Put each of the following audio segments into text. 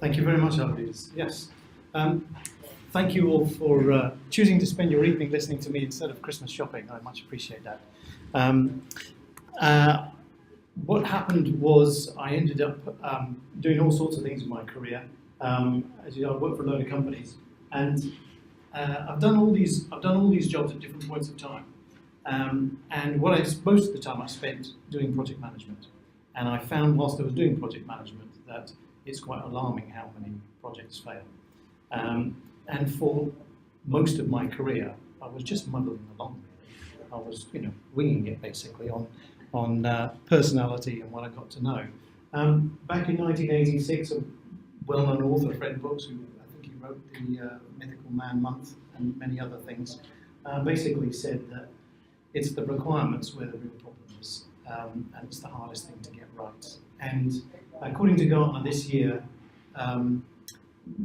Thank you very much, Alvis. Yes. Thank you all for choosing to spend your evening listening to me instead of Christmas shopping. I much appreciate that. What happened was I ended up doing all sorts of things in my career. As you know, I've worked for a load of companies, and I've done all these jobs at different points of time. And most of the time I spent doing project management. And I found whilst I was doing project management that it's quite alarming how many projects fail. And for most of my career, I was just muddling along. I was, winging it basically on personality and what I got to know. Back in 1986, a well-known author, Fred Brooks, who I think he wrote the Mythical Man Month and many other things, basically said that it's the requirements where the real problem is, and it's the hardest thing to get right. And according to Gartner this year,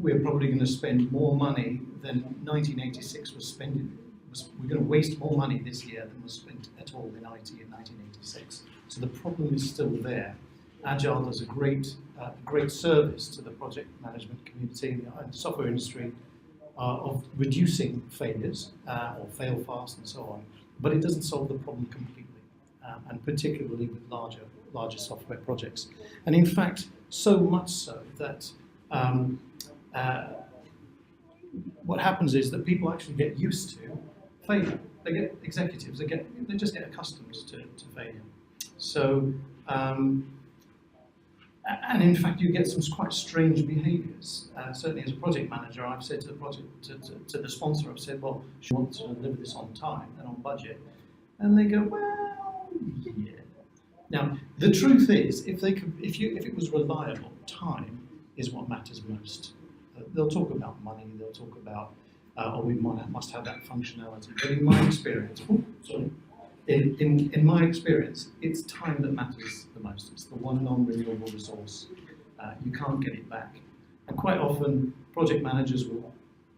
we're probably going to spend more money than 1986 was spending. We're going to waste more money this year than was spent at all in IT in 1986. So the problem is still there. Agile does a great service to the project management community and the software industry of reducing failures or fail fast and so on, but it doesn't solve the problem completely, and particularly with larger software projects. And in fact, so much so that what happens is that people actually get used to failure. They get executives. They just get accustomed to failure. So, and in fact, you get some quite strange behaviours. Certainly, as a project manager, I've said to the sponsor, I've said, "Well, she wants to deliver this on time and on budget," and they go, "Well, yeah." Now, the truth is, if it was reliable, time is what matters most. They'll talk about money. They'll talk about, we must have that functionality. But in my experience, in my experience, it's time that matters the most. It's the one non-renewable resource. You can't get it back. And quite often, project managers will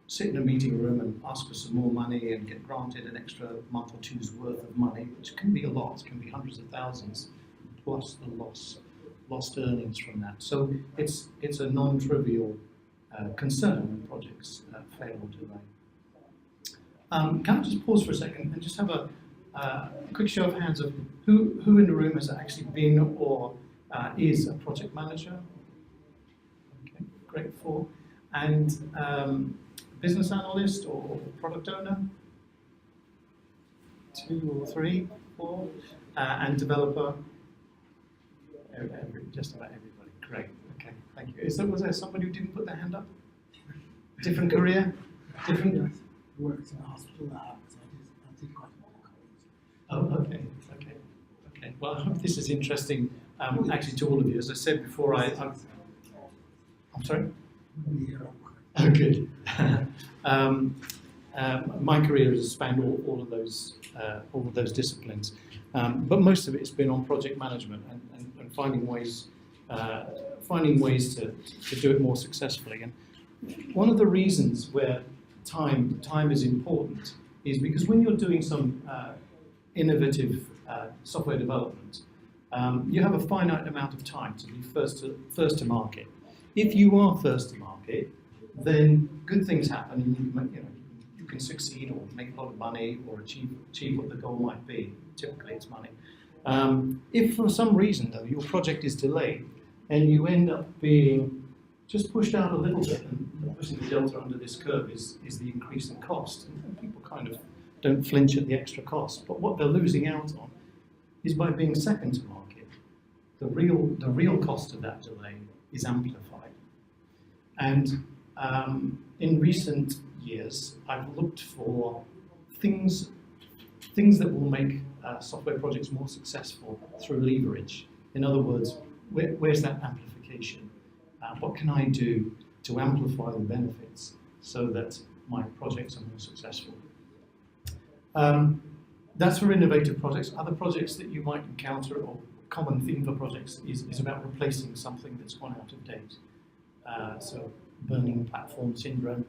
sit in a meeting room and ask for some more money and get granted an extra month or two's worth of money, which can be a lot. It can be hundreds of thousands, plus the lost earnings from that. So it's a non-trivial concern when projects fail or delay. Can I just pause for a second and just have a quick show of hands of who in the room has actually been or is a project manager? Okay, great. 4. And business analyst or product owner? 2 or 3, 4. And developer? Just about everybody. Great. Okay, thank you. Was there somebody who didn't put their hand up? Different career? Different? Worked in a hospital lab, so I did quite a lot of college. Oh, okay. Well, I hope this is interesting, actually, to all of you. As I said before, I'm sorry? Oh, good. My career has spanned all of those disciplines, but most of it's been on project management and finding ways to do it more successfully. And one of the reasons where time is important is because when you're doing some innovative software development, you have a finite amount of time to be first to market. If you are first to market, then good things happen, and you can succeed or make a lot of money or achieve what the goal might be. Typically, it's money. If for some reason though your project is delayed and you end up being just pushed out a little bit, and pushing the delta under this curve is the increase in cost. And people kind of don't flinch at the extra cost. But what they're losing out on is by being second to market, the real cost of that delay is amplified. And in recent years, I've looked for things that will make software projects more successful through leverage. In other words, where's that amplification? What can I do to amplify the benefits so that my projects are more successful? That's for innovative projects. Other projects that you might encounter, or common theme for projects, is about replacing something that's gone out of date. So burning platform syndrome.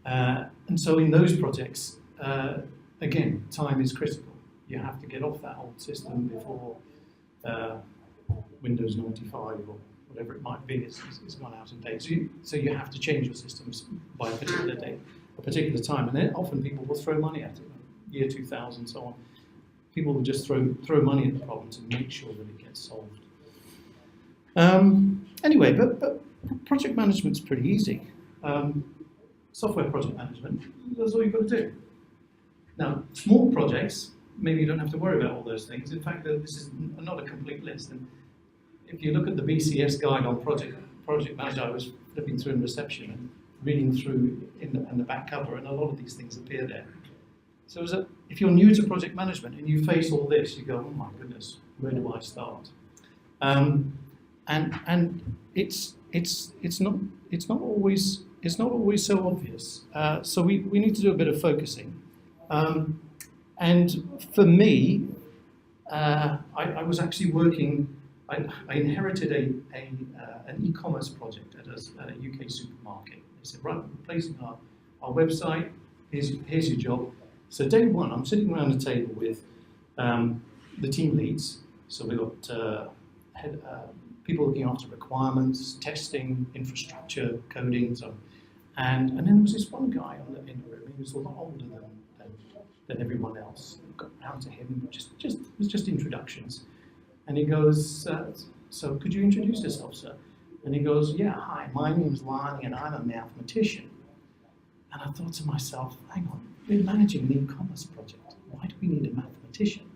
And so in those projects, again, time is critical. You have to get off that old system before Windows 95 or whatever it might be, is gone out of date. So you have to change your systems by a particular date, a particular time, and then often people will throw money at it. Year 2000, so on. People will just throw money at the problem to make sure that it gets solved. Anyway, but project management's pretty easy. Software project management, that's all you've got to do. Now, small projects, maybe you don't have to worry about all those things. In fact, this is not a complete list. And if you look at the BCS guide on project management, I was flipping through in reception and reading through in the back cover, and a lot of these things appear there. So if you're new to project management and you face all this, you go, oh my goodness, where do I start? And it's not always so obvious. So we need to do a bit of focusing. And for me, I was actually working. I inherited an e-commerce project at a UK supermarket. They said, right, we're replacing our website. Here's your job. So day one, I'm sitting around a table with the team leads. So we've got people looking after requirements, testing, infrastructure, coding, so. And then there was this one guy in the room. He was a lot older than everyone else. I got round to him, it was just introductions. And he goes, so could you introduce yourself, sir? And he goes, yeah, hi, my name's Lonnie and I'm a mathematician. And I thought to myself, hang on, we're managing an e-commerce project. Why do we need a mathematician?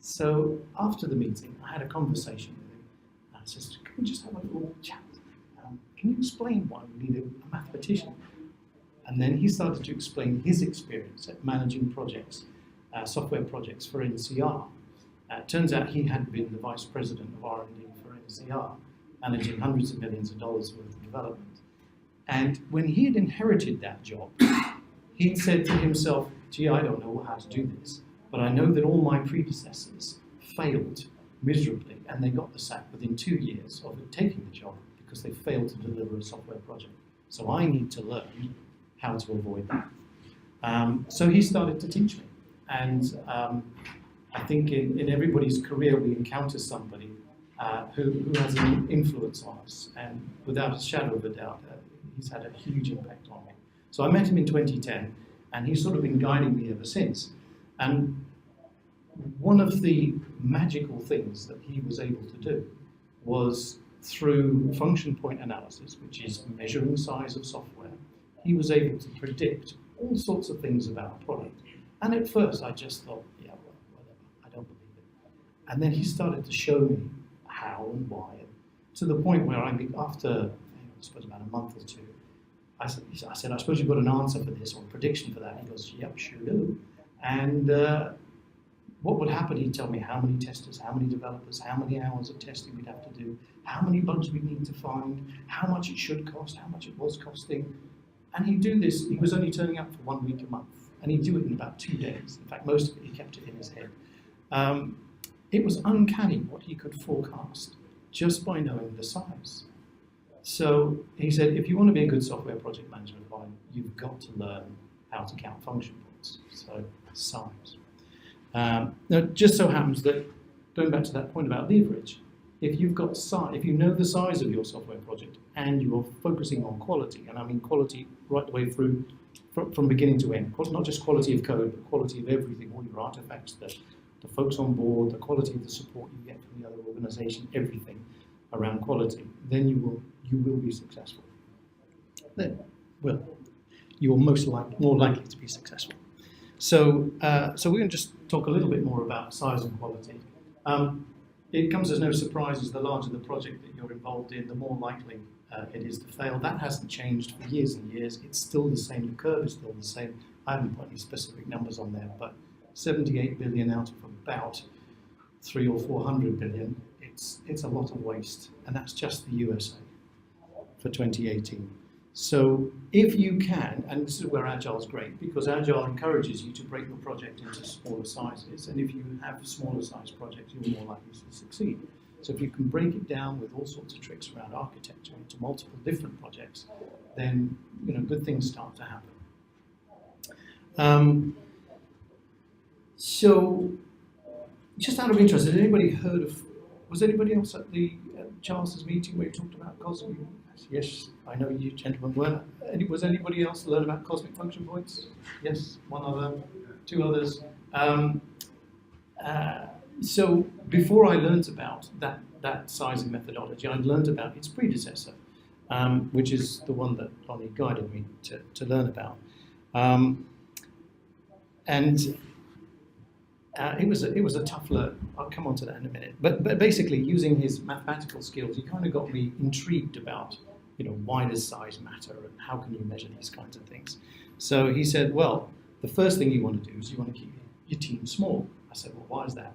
So after the meeting, I had a conversation with him. I said, can we just have a little chat? Can you explain why we need a mathematician? And then he started to explain his experience at managing projects, software projects for NCR. It turns out he had been the vice president of R&D for NCR, managing hundreds of millions of dollars worth of development. And when he had inherited that job, he'd said to himself, gee, I don't know how to do this, but I know that all my predecessors failed miserably, and they got the sack within 2 years of taking the job because they failed to deliver a software project. So I need to learn how to avoid that. So he started to teach me. And I think in everybody's career we encounter somebody who has an influence on us. And without a shadow of a doubt, he's had a huge impact on me. So I met him in 2010, and he's sort of been guiding me ever since. And one of the magical things that he was able to do was through function point analysis, which is measuring the size of software, he was able to predict all sorts of things about a product. And at first I just thought, yeah, well, whatever, I don't believe it. And then he started to show me how and why, to the point where after, I suppose about a month or two, I said, I suppose you've got an answer for this or a prediction for that. He goes, yep, sure do. And what would happen, he'd tell me how many testers, how many developers, how many hours of testing we'd have to do, how many bugs we'd need to find, how much it should cost, how much it was costing. And he'd do this, he was only turning up for 1 week a month, and he'd do it in about 2 days. In fact, most of it, he kept it in his head. It was uncanny what he could forecast just by knowing the size. So he said, if you want to be a good software project management advisor, you've got to learn how to count function points, so size. Now, it just so happens that, going back to that point about leverage, if you've got if you know the size of your software project and you're focusing on quality, and I mean quality right the way through from beginning to end, not just quality of code, but quality of everything, all your artifacts, the folks on board, the quality of the support you get from the other organization, everything around quality, then you will be successful. Then, well, you're more likely to be successful. So we're going to just talk a little bit more about size and quality. It comes as no surprise as the larger the project that you're involved in, the more likely it is to fail. That hasn't changed for years and years. It's still the same. The curve is still the same. I haven't put any specific numbers on there, but 78 billion out of about 300 or 400 billion, it's a lot of waste, and that's just the USA for 2018. So if you can, and this is where Agile is great, because Agile encourages you to break your project into smaller sizes, and if you have smaller size projects, you're more likely to succeed. So if you can break it down with all sorts of tricks around architecture into multiple different projects, then good things start to happen. So just out of interest, has anybody heard of Was anybody else at the Charles's meeting where you talked about cosmic? Yes, I know you gentlemen weren't. Was anybody else learn about cosmic function points? Yes, one other, two others. So before I learnt about that sizing methodology, I'd learnt about its predecessor, which is the one that Lonnie guided me to learn about. It was a tough learn. I'll come on to that in a minute. But basically, using his mathematical skills, he kind of got me intrigued about, why does size matter and how can you measure these kinds of things. So he said, well, the first thing you want to do is you want to keep your team small. I said, well, why is that?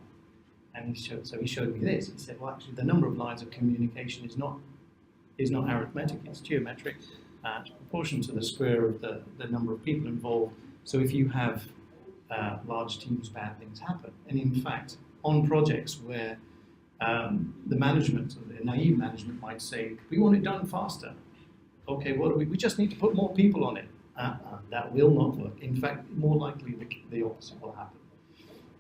And he showed me this. He said, well, actually, the number of lines of communication is not arithmetic, it's geometric. It's proportional to the square of the number of people involved. So if you have large teams, bad things happen. And in fact, on projects where the management, or the naive management, might say, we want it done faster. Okay, what do we just need to put more people on it. That will not work. In fact, more likely the opposite will happen.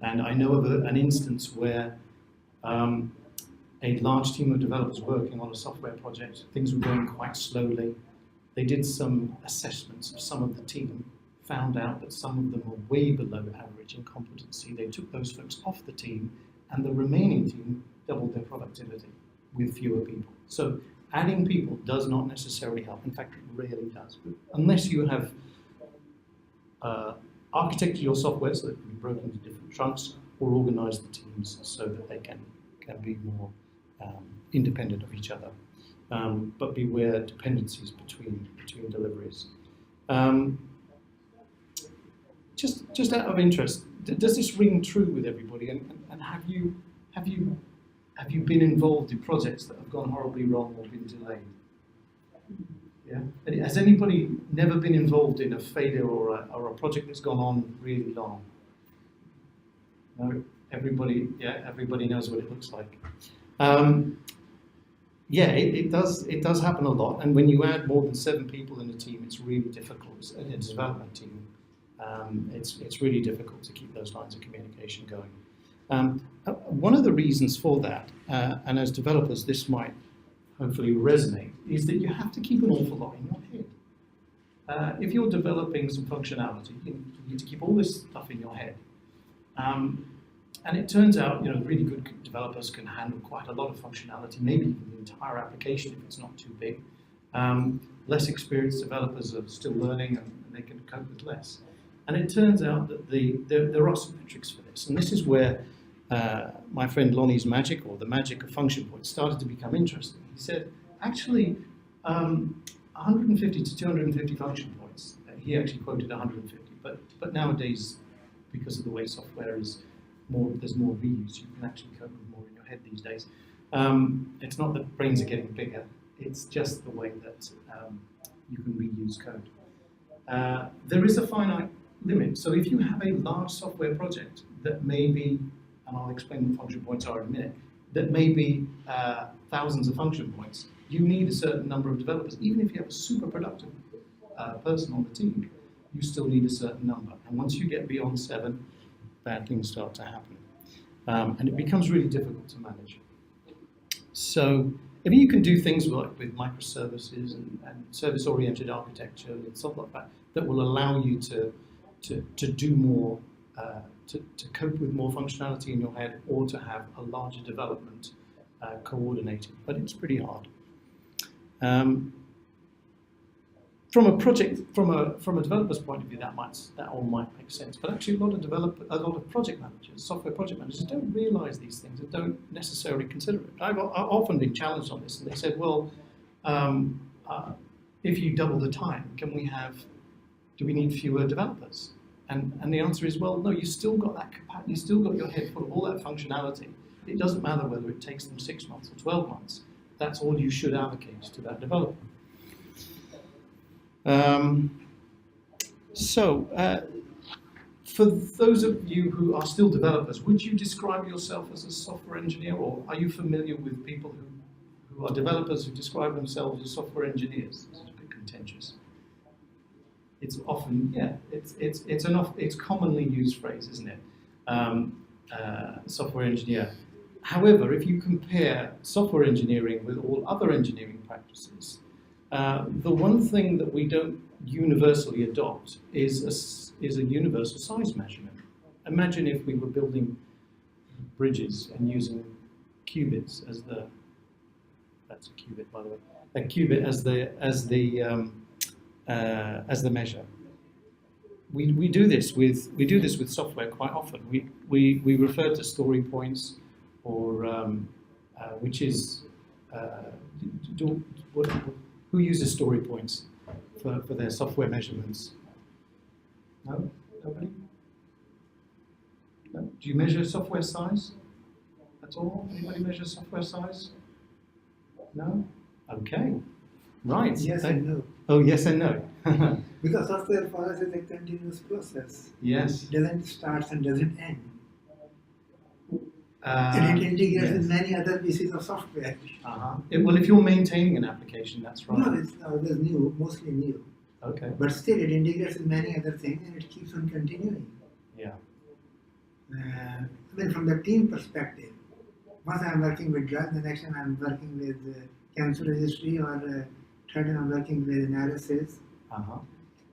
And I know of an instance where a large team of developers working on a software project, things were going quite slowly. They did some assessments of some of the team, found out that some of them were way below average in competency. They took those folks off the team, and the remaining team doubled their productivity with fewer people. So adding people does not necessarily help. In fact, it rarely does. But unless you have architected your software so that it can be broken into different chunks, or organized the teams so that they can be more independent of each other. But beware dependencies between deliveries. Just out of interest, does this ring true with everybody? And have you been involved in projects that have gone horribly wrong or been delayed? Yeah. Has anybody never been involved in a failure or a project that's gone on really long? No. Everybody knows what it looks like. It does happen a lot. And when you add more than 7 people in a team, it's really difficult. In a development team, it's really difficult to keep those lines of communication going. One of the reasons for that, and as developers this might hopefully resonate, is that you have to keep an awful lot in your head. If you're developing some functionality, you need to keep all this stuff in your head. And it turns out, really good developers can handle quite a lot of functionality, maybe even the entire application if it's not too big. Less experienced developers are still learning and they can cope with less. And it turns out that there are some metrics for this. And this is where my friend Lonnie's magic, or the magic of function points, started to become interesting. He said, actually, 150 to 250 function points. He actually quoted 150, but nowadays, because of the way software is, there's more reuse. You can actually cope with more in your head these days. It's not that brains are getting bigger, it's just the way that you can reuse code. There is a finite limit. So if you have a large software project that may be, and I'll explain what function points are in a minute, that may be thousands of function points, you need a certain number of developers. Even if you have a super productive person on the team, you still need a certain number. And once you get beyond 7, bad things start to happen. And it becomes really difficult to manage. So if you can do things like with microservices and service-oriented architecture and stuff like that, that will allow you to do more, to cope with more functionality in your head, or to have a larger development coordinated. But it's pretty hard. From a developer's point of view, that all might make sense. But actually, a lot of project managers, software project managers, don't realise these things and don't necessarily consider it. I've often been challenged on this, and they said, "Well, if you double the time, do we need fewer developers?" And the answer is, well, no. You still got that capacity. You still got your head full of all that functionality. It doesn't matter whether it takes them 6 months or 12 months. That's all you should allocate to that developer. For those of you who are still developers, would you describe yourself as a software engineer, or are you familiar with people who are developers who describe themselves as software engineers? This is a bit contentious. It's often, it's commonly used phrase, isn't it? Software engineer. However, if you compare software engineering with all other engineering practices, the one thing that we don't universally adopt is a universal size measurement. Imagine if we were building bridges and using qubits as the, that's a qubit by the way, a qubit as the measure. We do this with software quite often. We refer to story points, or which is who uses story points for their software measurements? No, nobody. No? Do you measure software size at all? Anybody measure software size? No. Okay. Right. Yes and no. Oh, yes and no. Because software for us is a continuous process. Yes. It doesn't start and doesn't end. And it integrates with many other pieces of software. Well, if you're maintaining an application, that's right. No, it's always new, mostly new. Okay. But still, it integrates with many other things and it keeps on continuing. Yeah. I mean, from the team perspective, once I'm working with drugs, the next time I'm working with cancer registry, or third time I'm working with analysis.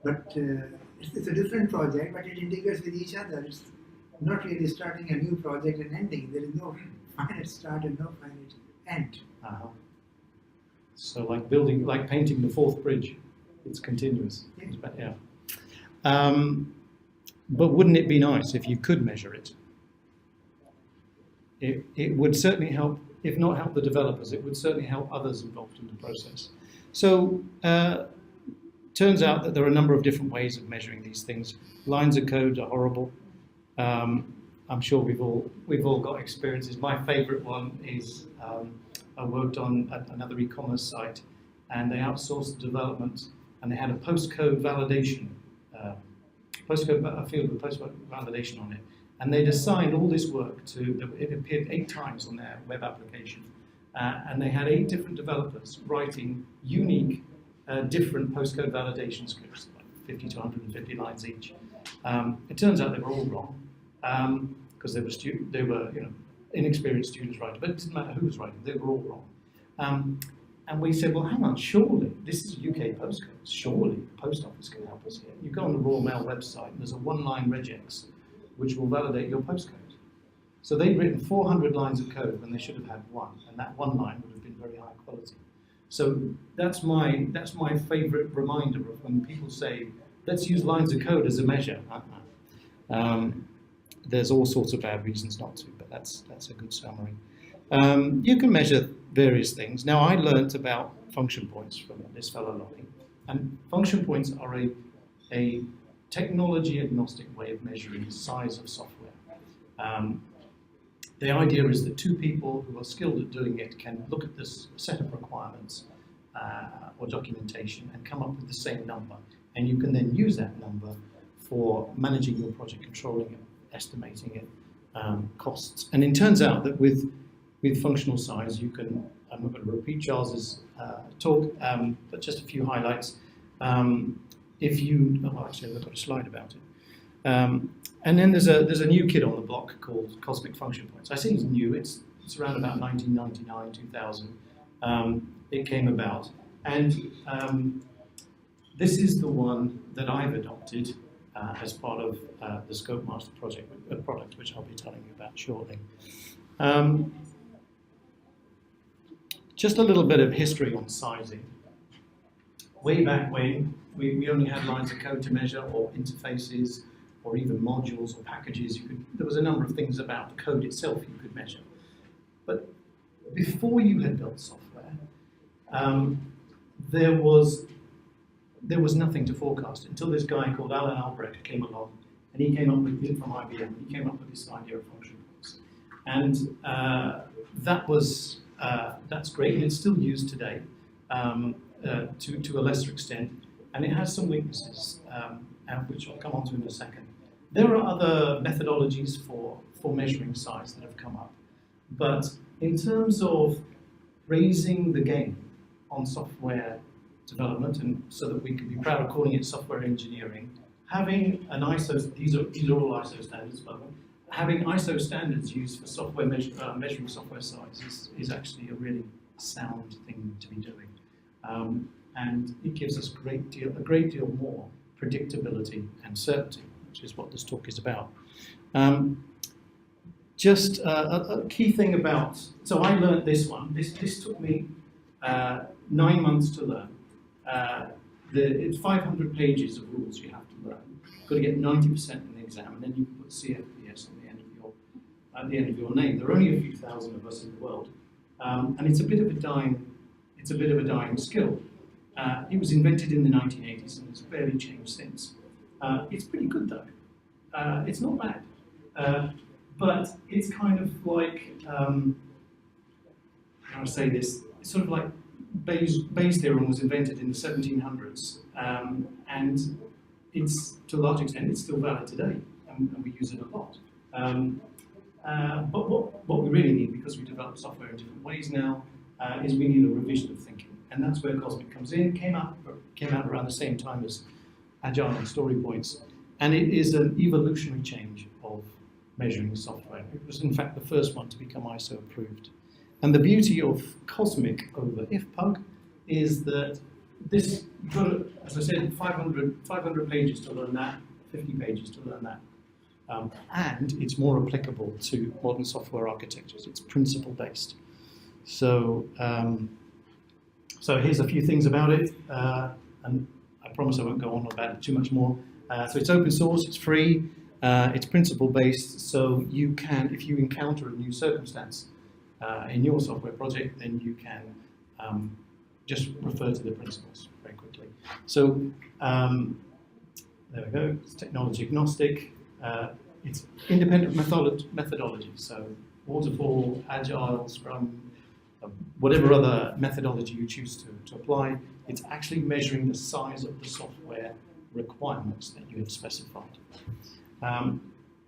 But it's a different project, but it integrates with each other. It's not really starting a new project and ending. There is no finite start and no finite end. So like painting the fourth bridge, it's continuous. Yeah. But yeah. But wouldn't it be nice if you could measure it? It would certainly help, if not help the developers, it would certainly help others involved in the process. So turns out that there are a number of different ways of measuring these things. Lines of code are horrible. I'm sure we've all got experiences. My favourite one is I worked on another e-commerce site, and they outsourced the development, and they had a postcode validation, a field with postcode validation on it, and they'd assigned all this work to. It appeared 8 times on their web application, and they had 8 different developers writing unique, different postcode validation scripts, like 50 to 150 lines each. It turns out they were all wrong, because they were inexperienced students writing, but it didn't matter who was writing, they were all wrong. And we said, well, hang on, surely, this is UK postcodes, surely the post office can help us here. You go on the Royal Mail website, and there's a 1-line regex, which will validate your postcode. So they'd written 400 lines of code when they should have had 1, and that 1 line would have been very high quality. So that's my favourite reminder of when people say, let's use lines of code as a measure. There's all sorts of bad reasons not to, but that's a good summary. You can measure various things. Now, I learnt about function points from this fellow Lonnie, and function points are a technology-agnostic way of measuring the size of software. The idea is that 2 people who are skilled at doing it can look at this set of requirements or documentation and come up with the same number, and you can then use that number for managing your project, controlling it, estimating it, costs. And it turns out that with functional size, you can, I'm not going to repeat Charles's talk, but just a few highlights. If you, oh, actually I've got a slide about it. And then there's a new kid on the block called Cosmic Function Points. I think it's new, it's around about 1999, 2000. It came about. And this is the one that I've adopted as part of the ScopeMaster product, which I'll be telling you about shortly. Just a little bit of history on sizing. Way back when, we only had lines of code to measure, or interfaces, or even modules or packages. There was a number of things about the code itself you could measure. But before you had built software, there was nothing to forecast until this guy called Alan Albrecht came along, and he came up with it from IBM. He came up with this idea of function points, and that's great, and it's still used today to a lesser extent, and it has some weaknesses, which I'll come on to in a second. There are other methodologies for measuring size that have come up, but in terms of raising the game on software development, and so that we can be proud of calling it software engineering, having an ISO, these are all ISO standards, by the way, having ISO standards used for software measuring software size is actually a really sound thing to be doing. And it gives us a great deal more predictability and certainty, which is what this talk is about. Just a key thing about, so I learned this one. This took me 9 months to learn. It's 500 pages of rules you have to learn. You've got to get 90% in the exam, and then you can put CFPS at the end of your name. There are only a few thousand of us in the world, and it's a bit of a dying skill. It was invented in the 1980s and it's barely changed since. It's pretty good though. It's not bad, but it's kind of like how to say this. It's sort of like Bayes' theorem was invented in the 1700s, and it's to a large extent it's still valid today, and we use it a lot. But what we really need, because we develop software in different ways now, is we need a revision of thinking, and that's where Cosmic comes in. Came out around the same time as Agile and Story Points, and it is an evolutionary change of measuring software. It was in fact the first one to become ISO approved. And the beauty of Cosmic over IFPUG is that this, you've got, as I said, 500 pages to learn that, 50 pages to learn that. And it's more applicable to modern software architectures. It's principle-based. So, so here's a few things about it, and I promise I won't go on about it too much more. So it's open source, it's free, it's principle-based, so you can, if you encounter a new circumstance in your software project, then you can just refer to the principles very quickly. So there we go, it's technology agnostic. It's independent methodology, so waterfall, agile, scrum, whatever other methodology you choose to apply, it's actually measuring the size of the software requirements that you have specified.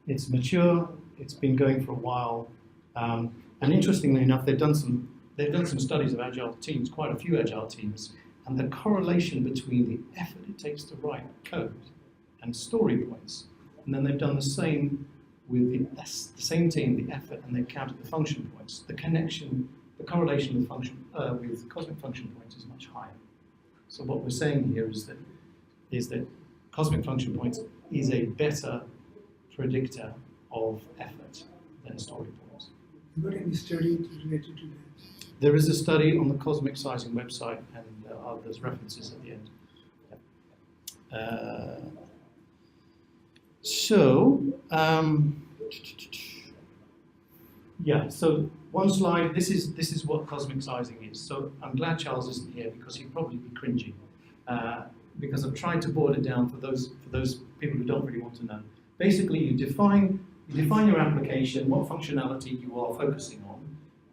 It's mature, it's been going for a while, and interestingly enough, they've done some studies of agile teams, quite a few agile teams, and the correlation between the effort it takes to write code and story points. And then they've done the same with the same team, the effort, and they've counted the function points. The connection, the correlation with Cosmic function points is much higher. So what we're saying here is that Cosmic function points is a better predictor of effort than story points. You got any study related to that? There is a study on the Cosmic Sizing website, and there's references at the end. Yeah, so one slide, this is what Cosmic Sizing is. So I'm glad Charles isn't here because he'd probably be cringy, because I've tried to boil it down for those people who don't really want to know. Basically, you define your application, what functionality you are focusing on,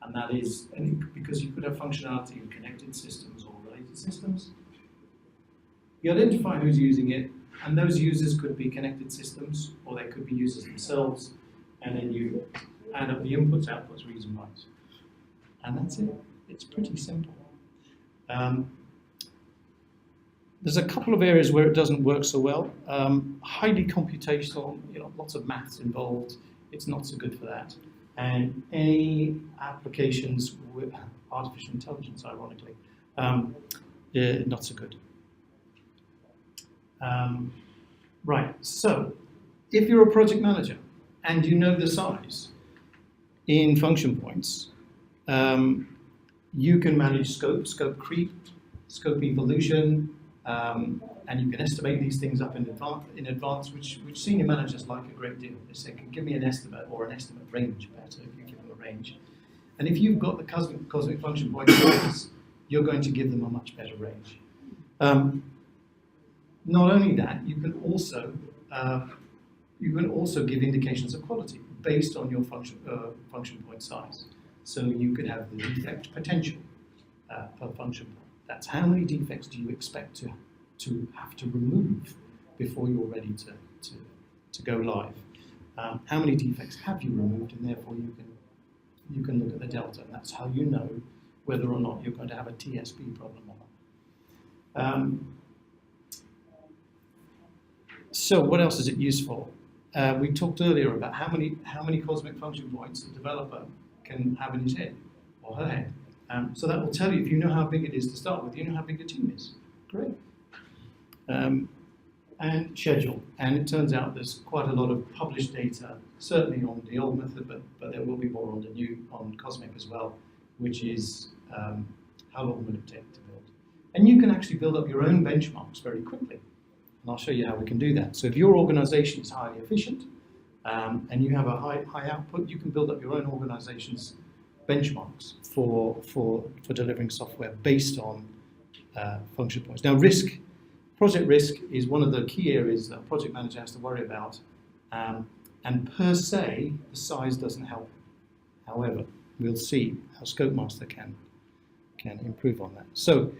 and that is, because you could have functionality in connected systems or related systems. You identify who's using it, and those users could be connected systems, or they could be users themselves, and then you add up the inputs, outputs, reads and writes. And that's it. It's pretty simple. There's a couple of areas where it doesn't work so well. Highly computational, lots of maths involved. It's not so good for that. And any applications with artificial intelligence, ironically, not so good. Right, so if you're a project manager and you know the size in function points, you can manage scope creep, scope evolution, and you can estimate these things up in advance, which senior managers like a great deal. They say, give me an estimate, or an estimate range better if you give them a range. And if you've got the cosmic function point size, you're going to give them a much better range. Not only that, you can also give indications of quality based on your function point size. So you could have the defect potential per function point. That's how many defects do you expect to have to remove before you're ready to go live. How many defects have you removed, and therefore you can look at the delta, and that's how you know whether or not you're going to have a TSP problem or not. So what else is it used for? we talked earlier about how many cosmic function points a developer can have in his head or her head. So that will tell you, if you know how big it is to start with, you know how big the team is. Great. And schedule. And it turns out there's quite a lot of published data, certainly on the old method, but there will be more on the new, on Cosmic as well, which is how long will it take to build. And you can actually build up your own benchmarks very quickly. And I'll show you how we can do that. So if your organization is highly efficient and you have a high output, you can build up your own organization's benchmarks for delivering software based on function points. Now, project risk is one of the key areas that a project manager has to worry about, and per se, the size doesn't help. However, we'll see how ScopeMaster can improve on that. So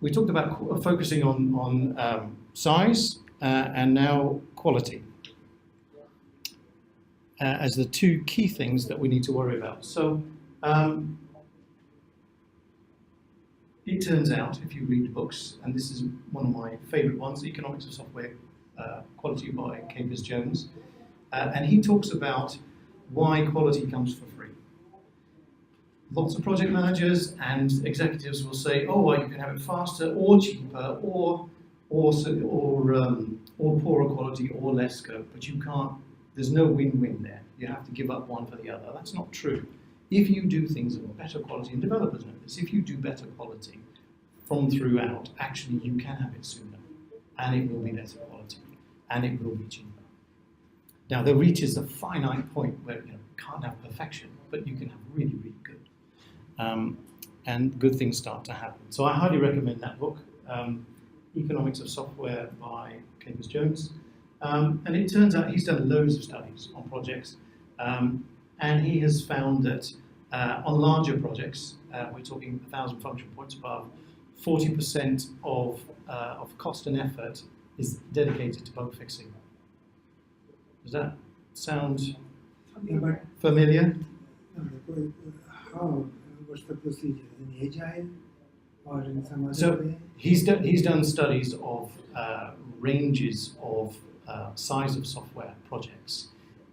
we talked about focusing on size and now quality as the two key things that we need to worry about. So it turns out, if you read the books, and this is one of my favorite ones, Economics of Software Quality by Capers Jones, and he talks about why quality comes for free. Lots of project managers and executives will say, oh, well, you can have it faster or cheaper or poorer quality or less scope, but you can't, there's no win-win there. You have to give up one for the other. That's not true. If you do things of better quality, and developers know this, if you do better quality from throughout, actually you can have it sooner, and it will be better quality, and it will be cheaper. Now, there reaches a finite point where you can't have perfection, but you can have really, really good. And good things start to happen. So I highly recommend that book, Economics of Software by Capers Jones. And it turns out he's done loads of studies on projects. And he has found that on larger projects, we're talking 1,000 function points above, 40% of cost and effort is dedicated to bug fixing. Does that sound familiar? How? What's the procedure? In Agile or in some other way? He's done studies of ranges of size of software projects,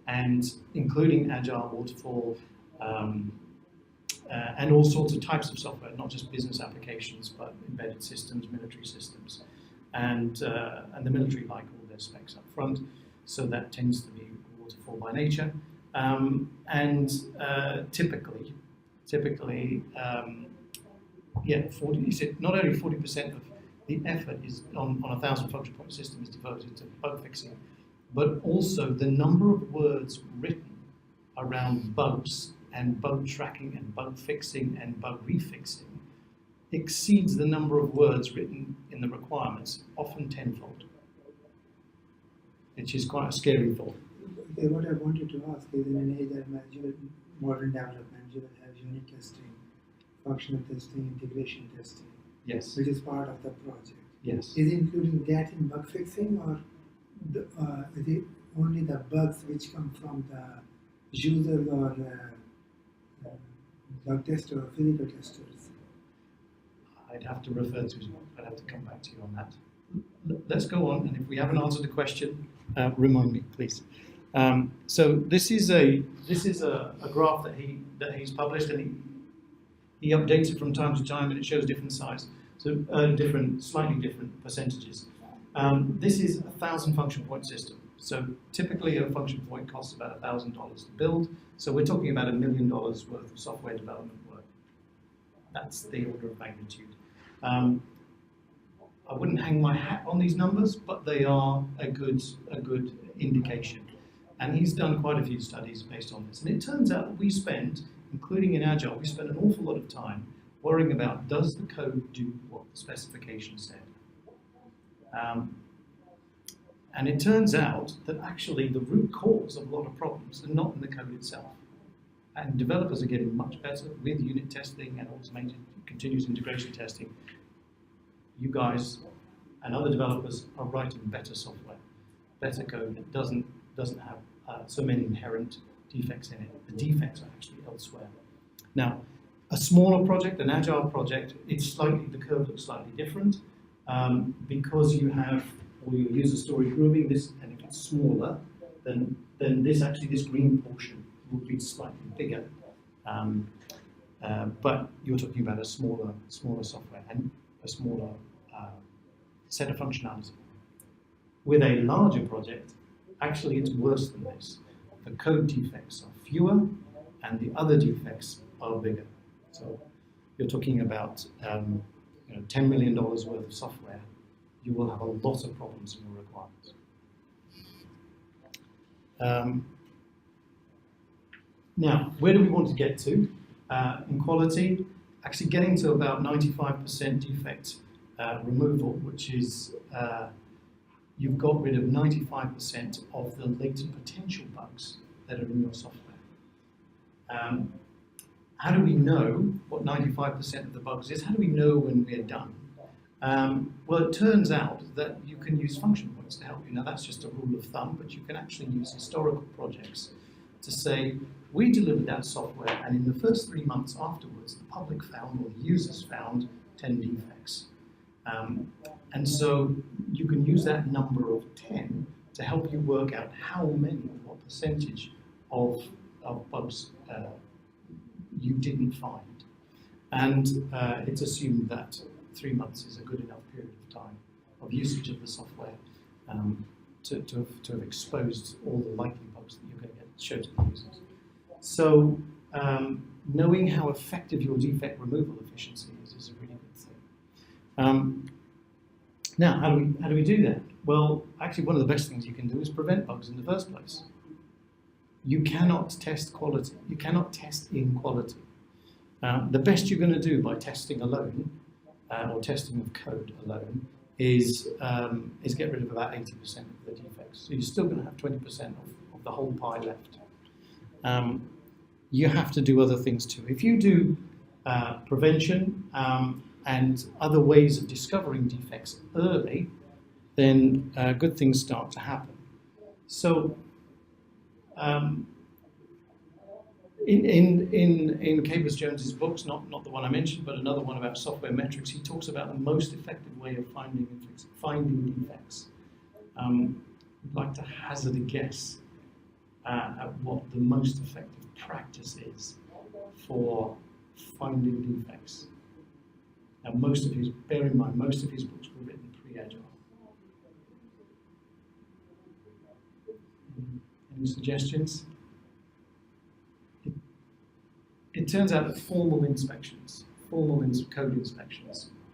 and including Agile, Waterfall, and all sorts of types of software, not just business applications, but embedded systems, military systems. And the military like all their specs up front, so that tends to be Waterfall by nature. Typically, not only 40% of the effort is on 1,000 function point system is devoted to bug fixing, but also the number of words written around bugs and bug tracking and bug fixing and bug refixing exceeds the number of words written in the requirements, often tenfold, which is quite a scary thought. Okay, what I wanted to ask is, in an Agile modern development, you will have unit testing, functional testing, integration testing, yes, which is part of the project. Yes. Is it including that in bug fixing, or is it only the bugs which come from the users or bug tester or physical testers? I'd have to refer to his book. I'd have to come back to you on that. Let's go on, and if we haven't answered the question, remind me, please. So this is a graph that he's published, and he updates it from time to time, and it shows different size, so slightly different percentages. This is a 1,000 function point system. So typically a function point costs about $1,000 to build. So we're talking about $1 million worth of software development work. That's the order of magnitude. I wouldn't hang my hat on these numbers, but they are a good indication. And he's done quite a few studies based on this. And it turns out that we spend, including in Agile, we spend an awful lot of time worrying about, does the code do what the specification said? And it turns out that actually the root cause of a lot of problems are not in the code itself. And developers are getting much better with unit testing and automated continuous integration testing. You guys and other developers are writing better software, better code that doesn't have so many inherent defects in it. The defects are actually elsewhere. Now, a smaller project, an Agile project, the curve looks slightly different because you have all your user story grooming. And if it's smaller, then this green portion will be slightly bigger. But you're talking about a smaller software and a smaller set of functionality. With a larger project, actually it's worse than this. The code defects are fewer and the other defects are bigger. So you're talking about $10 million worth of software. You will have a lot of problems in your requirements. Now, where do we want to get to in quality? Actually getting to about 95% defect removal, which is you've got rid of 95% of the latent potential bugs that are in your software. How do we know what 95% of the bugs is? How do we know when we're done? Well, it turns out that you can use function points to help you. Now, that's just a rule of thumb, but you can actually use historical projects to say, we delivered that software, and in the first 3 months afterwards, the public found, or the users found, 10 defects. And so you can use that number of 10 to help you work out how many, what percentage of bugs you didn't find. And it's assumed that 3 months is a good enough period of time of usage of the software to have exposed all the likely bugs that you're going to get shown to the users. So knowing how effective your defect removal efficiency is a really good thing. Now, how do we do that? Well, actually, one of the best things you can do is prevent bugs in the first place. You cannot test quality. You cannot test in quality. The best you're going to do by testing alone, or testing of code alone, is get rid of about 80% of the defects. So you're still going to have 20% of the whole pie left. You have to do other things too. If you do prevention and other ways of discovering defects early, then good things start to happen. So in Capers-Jones's books, not the one I mentioned, but another one about software metrics, he talks about the most effective way of finding defects. I'd like to hazard a guess at what the most effective practice is for finding defects. Now, bear in mind, most of his books were written pre-Agile. Any suggestions? It turns out that formal code inspections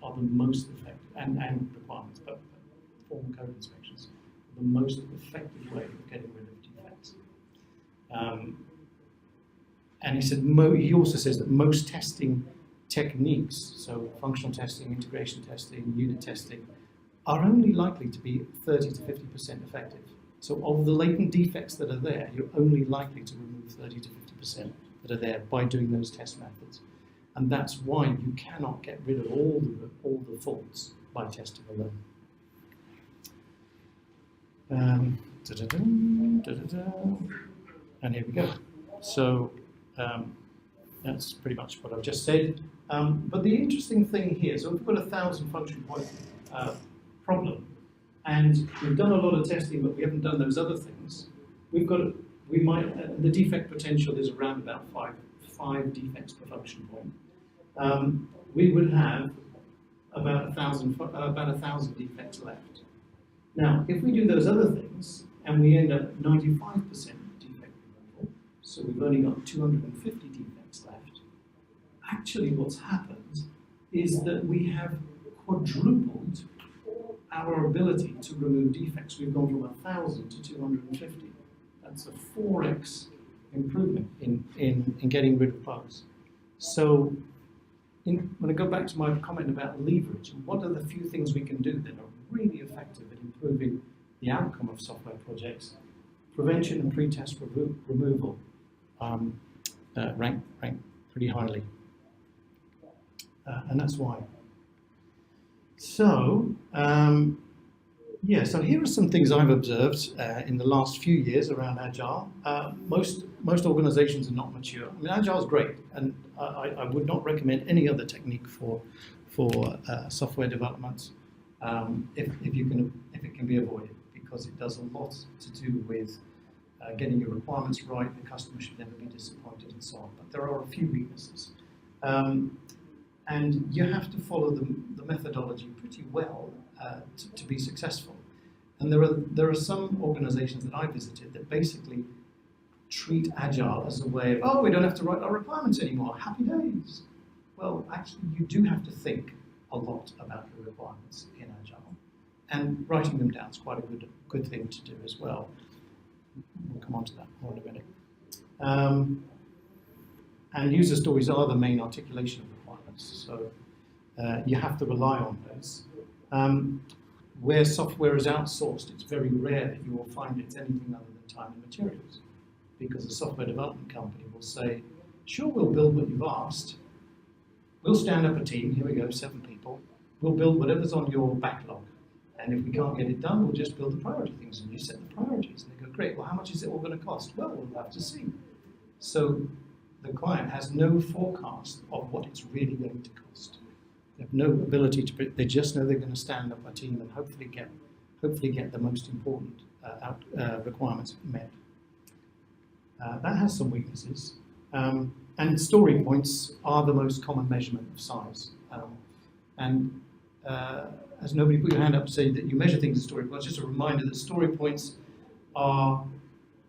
are the most effective, and requirements, but formal code inspections are the most effective way of getting rid of defects. And he said, he also says that most testing techniques, so functional testing, integration testing, unit testing, are only likely to be 30 to 50% effective. So of the latent defects that are there, you're only likely to remove 30 to 50% that are there by doing those test methods. And that's why you cannot get rid of all the faults by testing alone. And here we go. So that's pretty much what I've just said. But the interesting thing here, so we've got a 1,000 function point problem, and we've done a lot of testing, but we haven't done those other things. The defect potential is around about five defects per function point. We would have about 1,000 defects left. Now, if we do those other things and we end up at 95% defect removal, so we've only got 250 defects left, actually what's happened is that we have quadrupled our ability to remove defects. We've gone from 1,000 to 250. That's a 4x improvement in getting rid of bugs. So when I go back to my comment about leverage, what are the few things we can do that are really effective at improving the outcome of software projects? Prevention and pre-test removal rank pretty highly. And that's why. So, so here are some things I've observed in the last few years around Agile. Most organizations are not mature. I mean, Agile is great, and I would not recommend any other technique for software development if it can be avoided, because it does a lot to do with getting your requirements right. The customer should never be disappointed and so on. But there are a few weaknesses. And you have to follow the methodology pretty well to be successful. And there are some organizations that I visited that basically treat Agile as a way of, oh, we don't have to write our requirements anymore, happy days. Well, actually, you do have to think a lot about your requirements in Agile. And writing them down is quite a good thing to do as well. We'll come on to that more in a minute. And user stories are the main articulation of requirements, so you have to rely on those. Where software is outsourced, it's very rare that you will find it's anything other than time and materials, because a software development company will say, sure, we'll build what you've asked. We'll stand up a team, here we go, 7 people. We'll build whatever's on your backlog. And if we can't get it done, we'll just build the priority things, and you set the priorities. And they go, great, well, how much is it all going to cost? Well, we'll have to see. So the client has no forecast of what it's really going to cost. They have no ability to, they just know they're going to stand up a team and hopefully get the most important requirements met. That has some weaknesses. And story points are the most common measurement of size. As nobody put your hand up to say that you measure things in story points, just a reminder that story points are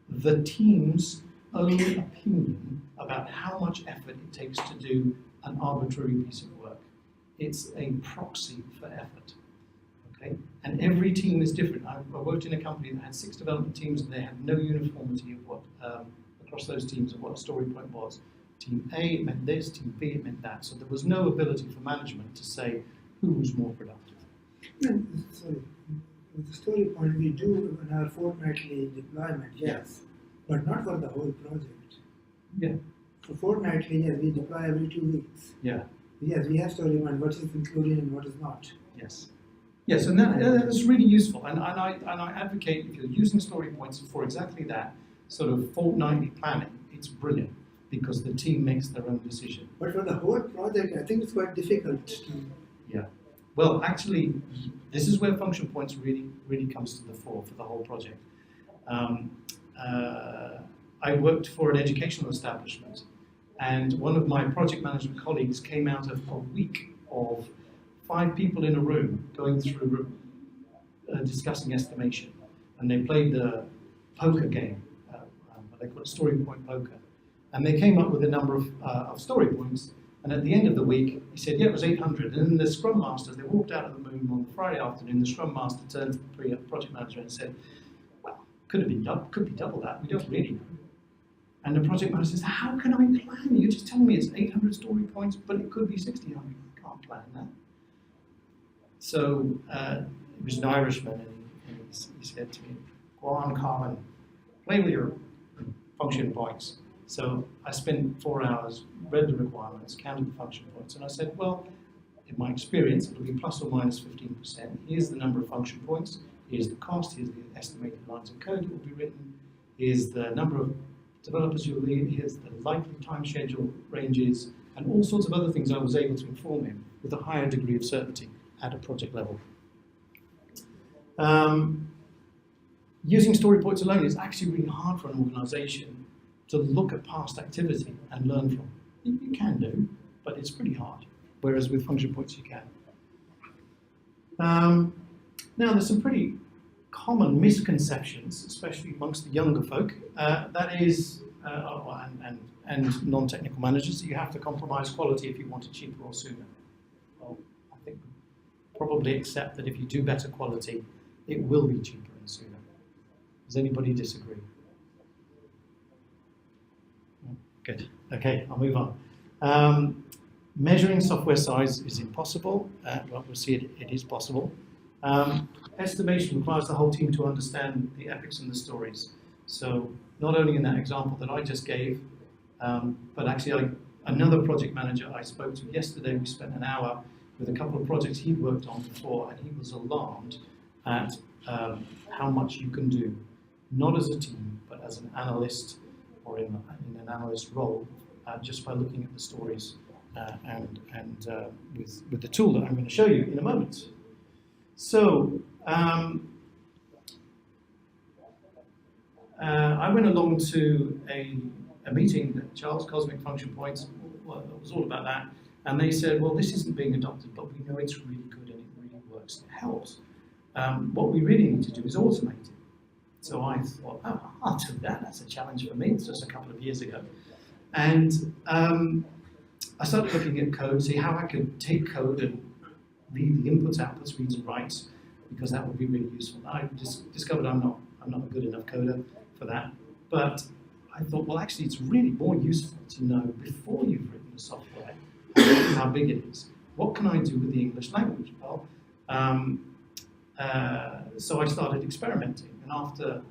the team's own opinion about how much effort it takes to do an arbitrary piece of work. It's a proxy for effort. Okay? And every team is different. I worked in a company that had 6 development teams, and they had no uniformity of what across those teams of what a story point was. Team A, it meant this, team B, it meant that. So there was no ability for management to say who was more productive. Sorry, with the story point, we do in our fortnightly deployment, yes, but not for the whole project. Yeah. For fortnightly, yes, we deploy every 2 weeks. Yeah. Yes, we have story point, what is included and what is not. Yes. Yes, and that's really useful. And I advocate, if you're using story points for exactly that, sort of fortnightly planning, it's brilliant, because the team makes their own decision. But for the whole project, I think it's quite difficult to... Yeah. Well, actually, this is where function points really comes to the fore for the whole project. I worked for an educational establishment, and one of my project management colleagues came out of a week of 5 people in a room going through discussing estimation, and they played the poker game, they call it story point poker, and they came up with a number of story points. And at the end of the week, he said, yeah, it was 800. And then the Scrum Master, they walked out of the moon on Friday afternoon. The Scrum Master turned to the project manager and said, well, could be double that. We don't really know. And the project manager says, how can I plan? You just tell me it's 800 story points, but it could be 1600. I can't plan that. So it was an Irishman, and he said to me, go on, Colin, play with your function points. So I spent 4 hours, read the requirements, counted the function points, and I said, well, in my experience, it'll be plus or minus 15%. Here's the number of function points, here's the cost, here's the estimated lines of code that will be written, here's the number of developers you'll need, here's the likely time schedule ranges, and all sorts of other things I was able to inform him with a higher degree of certainty at a project level. Using story points alone is actually really hard for an organization to look at past activity and learn from. You can do, but it's pretty hard, whereas with function points you can. Now there's some pretty common misconceptions, especially amongst the younger folk, that is, and non-technical managers, that you have to compromise quality if you want it cheaper or sooner. Well, I think probably accept that if you do better quality, it will be cheaper and sooner. Does anybody disagree? Good. Okay, I'll move on. Measuring software size is impossible. Well, we'll see it is possible. Estimation requires the whole team to understand the epics and the stories. So not only in that example that I just gave, but actually another project manager I spoke to yesterday, we spent an hour with a couple of projects he'd worked on before, and he was alarmed at how much you can do, not as a team, but as an analyst or in an analyst role, just by looking at the stories and with the tool that I'm going to show you in a moment. So I went along to a meeting at Charles, Cosmic Function Points. Well, it was all about that. And they said, well, this isn't being adopted, but we know it's really good and it really works. It helps. What we really need to do is automate it. So I thought, oh, I'll do that. That's a challenge for me. It's just a couple of years ago. And I started looking at code, see how I could take code and read the inputs, outputs, reads and writes, because that would be really useful. I discovered I'm not a good enough coder for that. But I thought, well, actually, it's really more useful to know before you've written the software how big it is. What can I do with the English language? Well, so I started experimenting, and after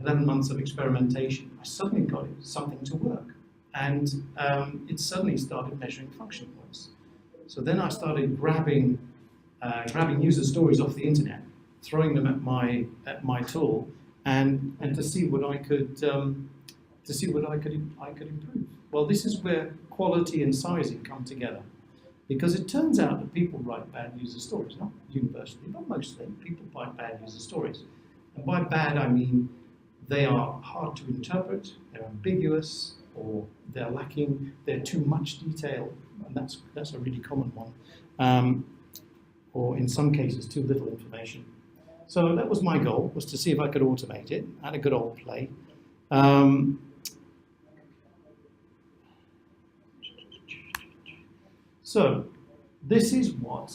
11 months of experimentation, I suddenly got something to work, and it suddenly started measuring function points. So then I started grabbing user stories off the internet, throwing them at my tool, and to see what I could improve. Well, this is where quality and sizing come together, because it turns out that people write bad user stories, not universally, but mostly people write bad user stories. And by bad, I mean they are hard to interpret, they're ambiguous, or they're lacking, they're too much detail, and that's a really common one. Or in some cases, too little information. So that was my goal, was to see if I could automate it. I had a good old play. So this is what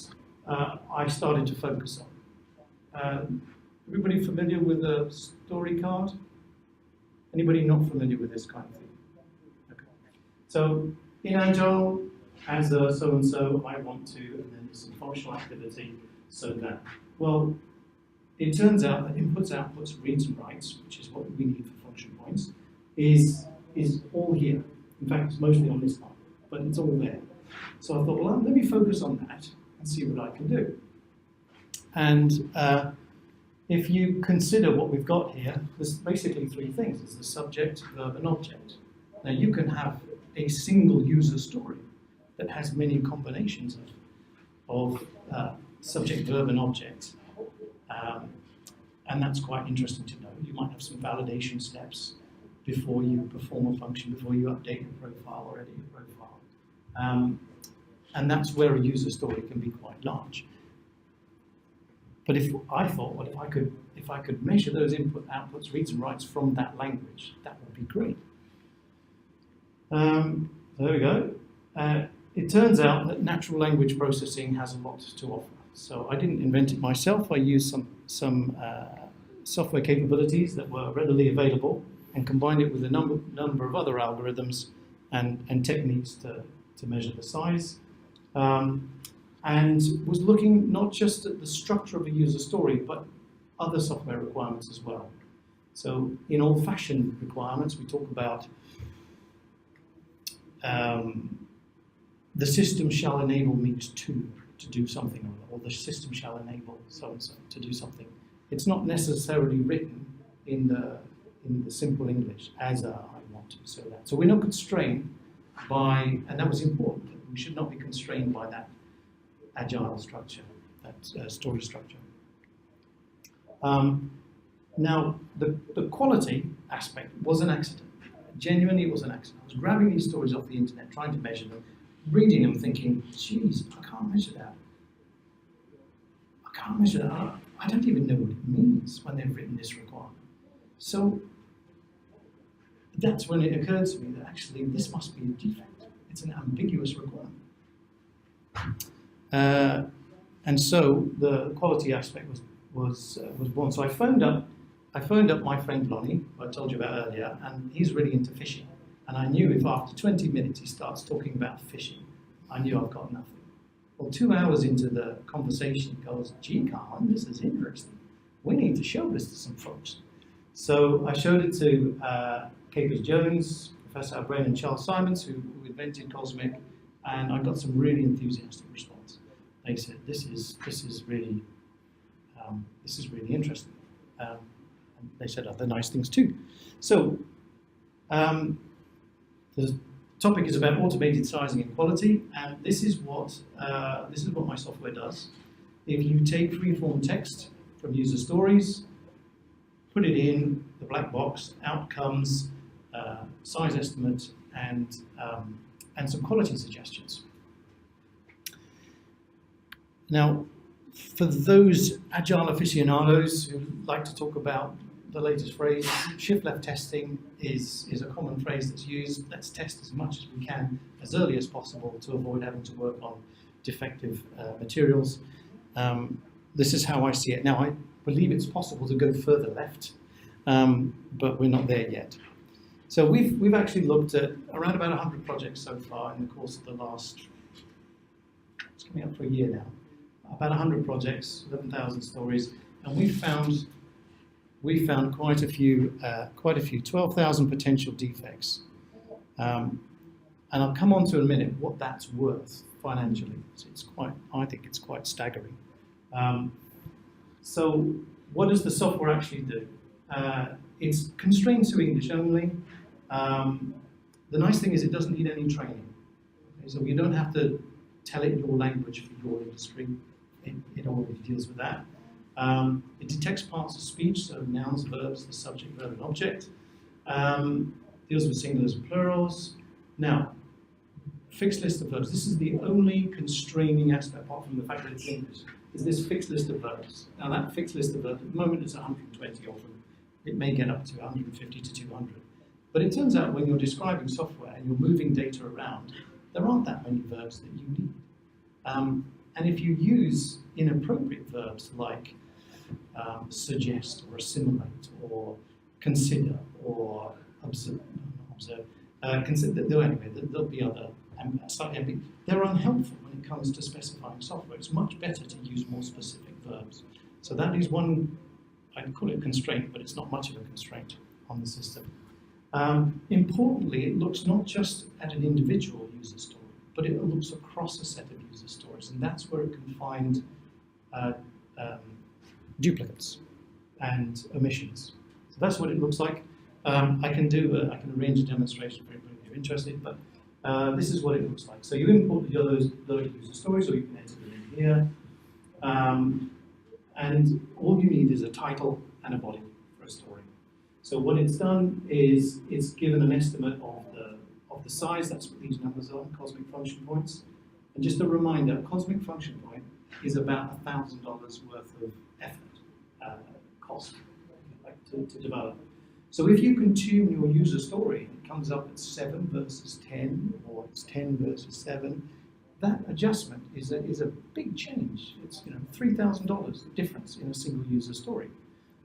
I started to focus on. Everybody familiar with a story card? Anybody not familiar with this kind of thing? Okay. So in Agile, as a so-and-so, I want to, and then there's some functional activity, so that. Well, it turns out that inputs, outputs, reads and writes, which is what we need for function points, is all here. In fact, it's mostly on this part, but it's all there. So I thought, well, let me focus on that and see what I can do. And if you consider what we've got here, there's basically three things. There's the subject, verb, and object. Now, you can have a single user story that has many combinations of subject, verb, and object. And that's quite interesting to know. You might have some validation steps before you perform a function, before you update your profile or edit your profile. And that's where a user story can be quite large. But if I could measure those input, outputs, reads and writes from that language, that would be great. There we go. It turns out that natural language processing has a lot to offer. So I didn't invent it myself. I used some software capabilities that were readily available and combined it with a number of other algorithms and techniques to measure the size. And was looking not just at the structure of a user story, but other software requirements as well. So in old-fashioned requirements, we talk about the system shall enable me to do something, or the system shall enable so-and-so to do something. It's not necessarily written in the simple English as I want to say that. So we're not constrained by, and that was important, we should not be constrained by that agile structure, that story structure. Now, the quality aspect was an accident. Genuinely, it was an accident. I was grabbing these stories off the internet, trying to measure them, reading them, thinking, geez, I can't measure that. I can't measure that. I don't even know what it means when they've written this requirement. So that's when it occurred to me that actually this must be a defect. It's an ambiguous requirement. And so the quality aspect was born. So I phoned up my friend Lonnie, who I told you about earlier, and he's really into fishing. And I knew if after 20 minutes he starts talking about fishing, I knew I've got nothing. Well, 2 hours into the conversation, he goes, gee, Colin, this is interesting. We need to show this to some folks. So I showed it to Capers Jones, Professor Brain, and Charles Simons, who invented Cosmic, and I got some really enthusiastic response. They said, "This is really interesting." And they said other nice things too. So the topic is about automated sizing and quality, and this is what my software does. If you take free-form text from user stories, put it in the black box, out comes size estimate and some quality suggestions. Now, for those agile aficionados who like to talk about the latest phrase, shift-left testing is a common phrase that's used. Let's test as much as we can as early as possible to avoid having to work on defective materials. This is how I see it. Now, I believe it's possible to go further left, but we're not there yet. So we've actually looked at around about 100 projects so far in the course of the last, it's coming up for a year now, about 100 projects, 11,000 stories, and we found quite a few, 12,000 potential defects. And I'll come on to in a minute what that's worth financially. I think it's quite staggering. So what does the software actually do? It's constrained to English only. The nice thing is it doesn't need any training. Okay, so you don't have to tell it your language for your industry. It already deals with that. It detects parts of speech, so nouns, verbs, the subject, verb, and object. Deals with singulars and plurals. Now, fixed list of verbs. This is the only constraining aspect, apart from the fact that it's English, is this fixed list of verbs. Now, that fixed list of verbs, at the moment, is 120 of them. It may get up to 150 to 200. But it turns out when you're describing software and you're moving data around, there aren't that many verbs that you need. And if you use inappropriate verbs like suggest or assimilate or consider or observe, there'll be other, they're unhelpful when it comes to specifying software. It's much better to use more specific verbs. So that is one, I'd call it a constraint, but it's not much of a constraint on the system. Importantly, it looks not just at an individual user story, but it looks across a set of user stories, and that's where it can find duplicates and omissions. So that's what it looks like. I can arrange a demonstration for anybody if you're interested, but this is what it looks like. So you import those user stories, or you can enter them in here, and all you need is a title and a body for a story. So what it's done is it's given an estimate of the size. That's what these numbers are, cosmic function points. And just a reminder, a cosmic function point is about $1,000 worth of effort, cost, to develop. So if you can tune your user story, it comes up at 7 versus 10, or it's 10 versus 7, that adjustment is a big change. It's $3,000 difference in a single user story.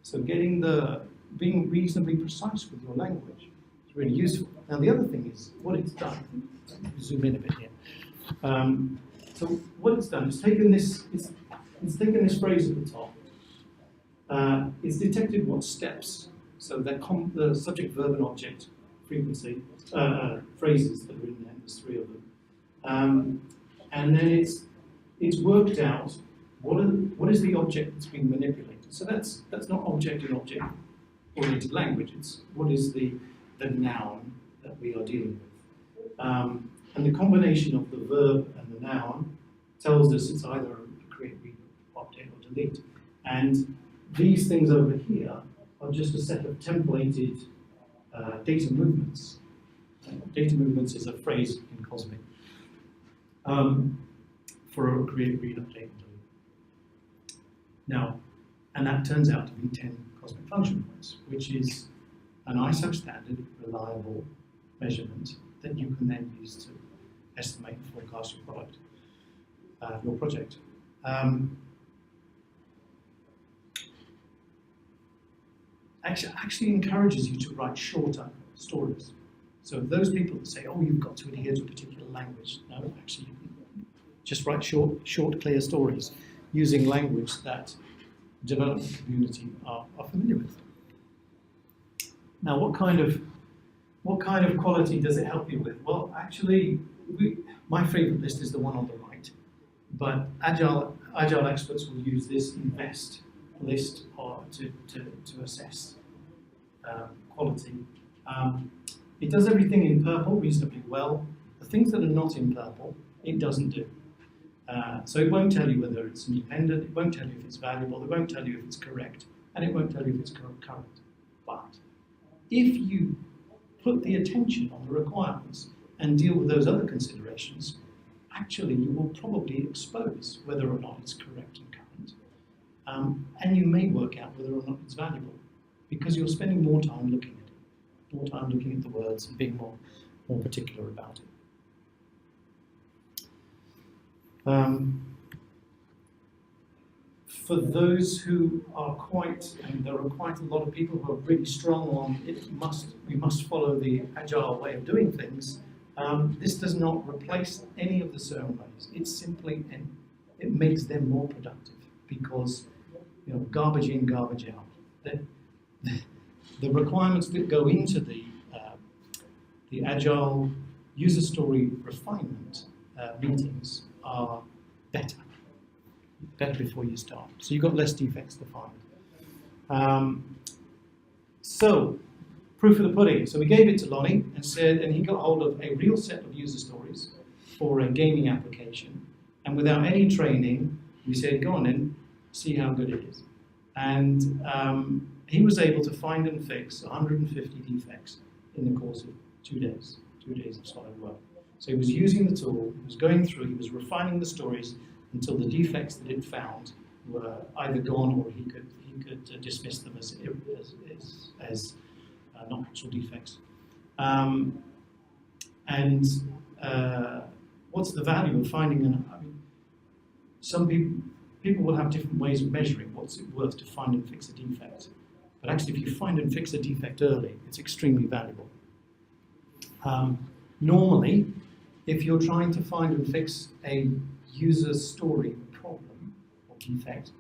So being reasonably precise with your language is really useful. Now the other thing is what it's done. Zoom in a bit here. So what it's done is taken this. It's taken this phrase at the top. It's detected what steps. So the subject, verb, and object frequency phrases that are in there. There's 3 of them. And then it's worked out what is the object that's being manipulated. So that's not object in object-oriented language. It's what is the noun that we are dealing with. And the combination of the verb and the noun tells us it's either a create, read, update, or delete. And these things over here are just a set of templated data movements. Data movements is a phrase in Cosmic for a create, read, update, and delete. Now, and that turns out to be 10 cosmic function points, which is an ISO standard, reliable measurement that you can then use to estimate and forecast your product, your project. Actually encourages you to write shorter stories. So those people that say, oh, you've got to adhere to a particular language, no, actually you can just write short, clear stories using language that the development community are familiar with. Now, what kind of quality does it help you with? Well, actually, my favorite list is the one on the right, but agile experts will use this invest list to assess quality. It does everything in purple reasonably well. The things that are not in purple, it doesn't do. So it won't tell you whether it's independent, it won't tell you if it's valuable, it won't tell you if it's correct and it won't tell you if it's current. But if you put the attention on the requirements and deal with those other considerations, actually you will probably expose whether or not it's correct and current. And you may work out whether or not it's valuable, because you're spending more time looking at it, more time looking at the words and being more particular about it. For those who are and there are quite a lot of people who are really strong on we must follow the agile way of doing things, this does not replace any of the ceremonies. It's simply, it makes them more productive, because garbage in, garbage out. The requirements that go into the agile user story refinement meetings are better before you start. So you've got less defects to find. So, proof of the pudding. So we gave it to Lonnie and he got hold of a real set of user stories for a gaming application. And without any training, we said, go on in, see how good it is. And he was able to find and fix 150 defects in the course of 2 days of solid work. So he was using the tool, he was going through, he was refining the stories until the defects that it found were either gone or he could dismiss them as not actual defects. What's the value of finding some people will have different ways of measuring what's it worth to find and fix a defect. But actually, if you find and fix a defect early, it's extremely valuable. Normally, if you're trying to find and fix a user story problem or defect,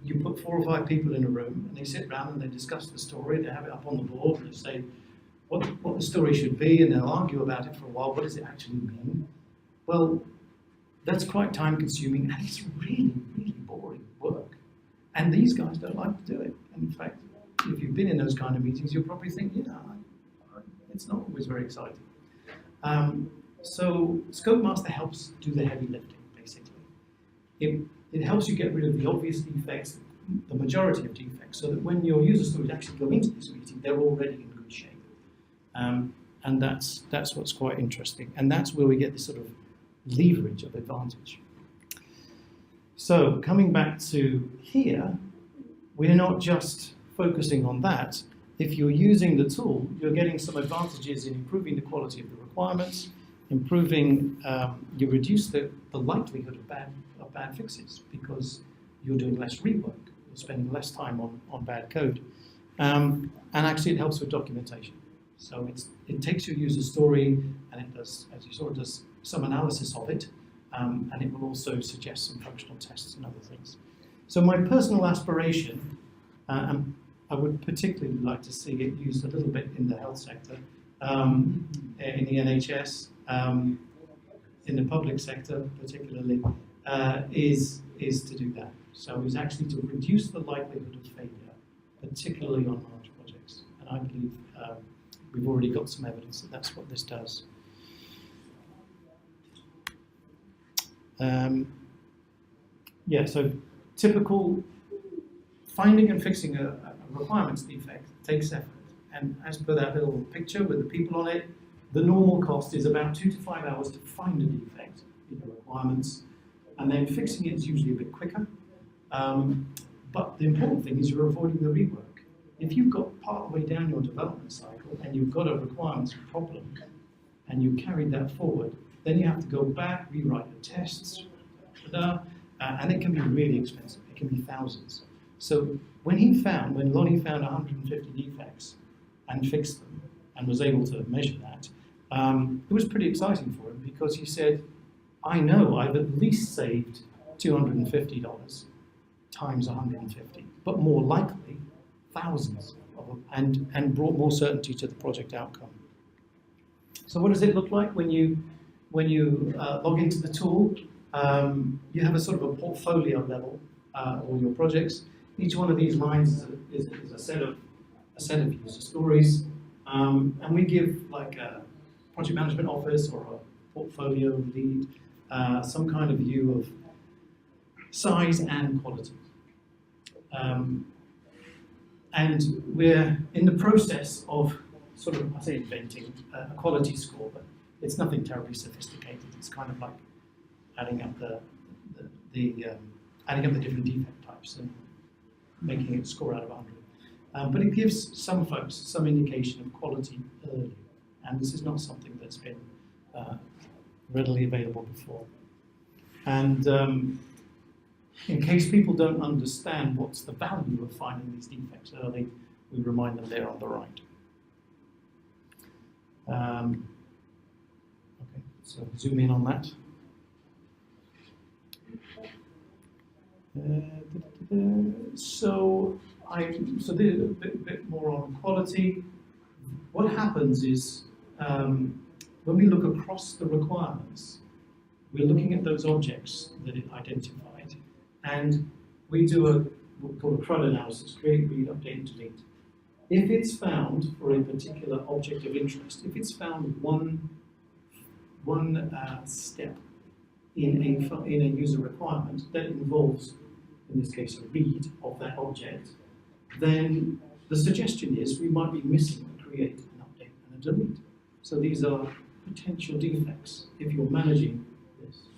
you put 4 or 5 people in a room and they sit around and they discuss the story, they have it up on the board and they say what the story should be, and they'll argue about it for a while. What does it actually mean? Well, that's quite time consuming and it's really, really boring work. And these guys don't like to do it. And in fact, if you've been in those kind of meetings, you'll probably think, it's not always very exciting. So ScopeMaster helps do the heavy lifting, basically. It helps you get rid of the obvious defects, the majority of defects, so that when your user stories actually go into this meeting, they're already in good shape. And that's what's quite interesting. And that's where we get this sort of leverage of advantage. So coming back to here, we're not just focusing on that. If you're using the tool, you're getting some advantages in improving the quality of the requirements, you reduce the likelihood of bad fixes, because you're doing less rework, you're spending less time on bad code. And actually it helps with documentation. So it takes your user story and it does, as you saw, it does some analysis of it, and it will also suggest some functional tests and other things. So my personal aspiration, and I would particularly like to see it used a little bit in the health sector, in the NHS, in the public sector particularly, is to do that. So it's actually to reduce the likelihood of failure, particularly on large projects. And I believe we've already got some evidence that that's what this does. So typical finding and fixing a requirements defect takes effort. And as per that little picture with the people on it, the normal cost is about 2 to 5 hours to find a defect in the requirements, and then fixing it is usually a bit quicker. But the important thing is you're avoiding the rework. If you've got part of the way down your development cycle and you've got a requirements problem and you carried that forward, then you have to go back, rewrite the tests, and it can be really expensive. It can be thousands. So when Lonnie found 150 defects and fixed them and was able to measure that, it was pretty exciting for him, because he said, I know I've at least saved $250 times 150, but more likely thousands of them, and brought more certainty to the project outcome. So what does it look like when you log into the tool? You have a sort of a portfolio level, all your projects. Each one of these lines is a set of user stories, and we give like a project management office or a portfolio lead some kind of view of size and quality. And we're in the process of sort of, I say inventing a quality score, but it's nothing terribly sophisticated. It's kind of like adding up the different defect types and making it score out of 100. But it gives some folks some indication of quality early, and this is not something that's been readily available before. And in case people don't understand what's the value of finding these defects early, we remind them there on the right. Okay, so zoom in on that. So there's a bit more on quality. What happens is when we look across the requirements, we're looking at those objects that it identified, and we do what we call a CRUD analysis: create, read, update, delete. If it's found for a particular object of interest, if it's found one step in a user requirement that involves, in this case, a read of that object, then the suggestion is we might be missing a create, an update, and a delete. So these are potential defects if you're managing this.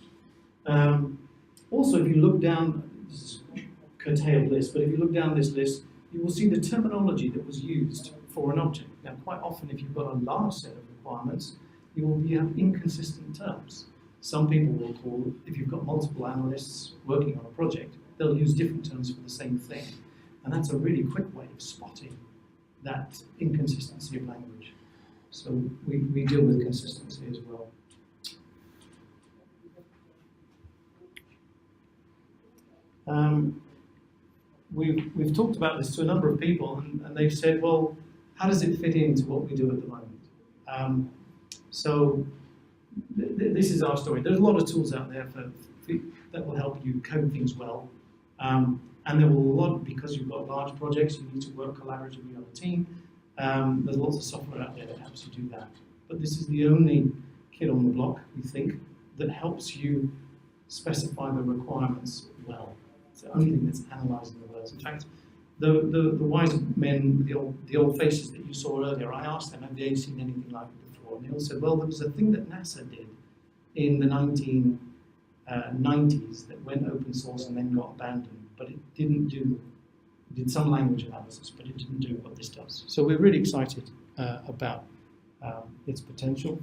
Also, if you look down, this is a curtailed list, but if you look down this list, you will see the terminology that was used for an object. Now, quite often, if you've got a large set of requirements, you will have inconsistent terms. Some people will call, if you've got multiple analysts working on a project, they'll use different terms for the same thing. And that's a really quick way of spotting that inconsistency of language. So we deal with consistency as well. We've talked about this to a number of people, and they've said, well, how does it fit into what we do at the moment? This is our story. There's a lot of tools out there that will help you code things well. And there will because you've got large projects, you need to work collaboratively on a team. There's lots of software out there that helps you do that. But this is the only kid on the block, we think, that helps you specify the requirements well. It's the only thing that's analysing the words. In fact, the wise men, the old faces that you saw earlier, I asked them, have they seen anything like it before? And they all said, well, there was a thing that NASA did in the 1990s that went open source and then got abandoned, but it did some language analysis, but it didn't do what this does. So we're really excited about its potential.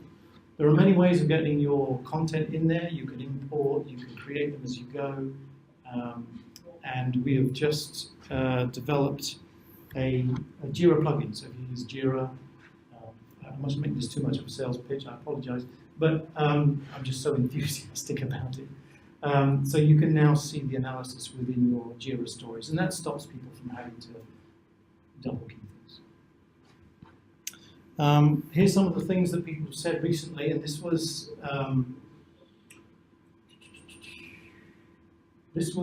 There are many ways of getting your content in there. You can import, you can create them as you go. And we have just developed a Jira plugin. So if you use Jira, I mustn't make this too much of a sales pitch, I apologize, but I'm just so enthusiastic about it. So you can now see the analysis within your Jira stories, and that stops people from having to double key things. Here's some of the things that people have said recently, and this was this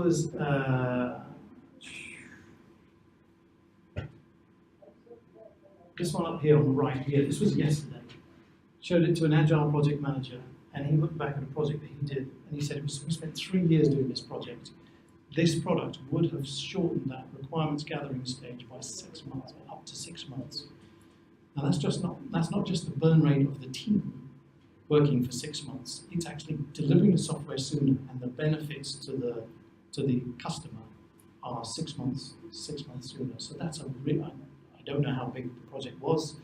one up here on the right here. This was yesterday. Showed it to an agile project manager, and he looked back at a project that he did, and he said, we spent 3 years doing this project. This product would have shortened that requirements gathering stage by 6 months, up to 6 months. Now that's not just the burn rate of the team working for 6 months. It's actually delivering the software sooner, and the benefits to the customer are 6 months sooner. So that's a real. I don't know how big the project was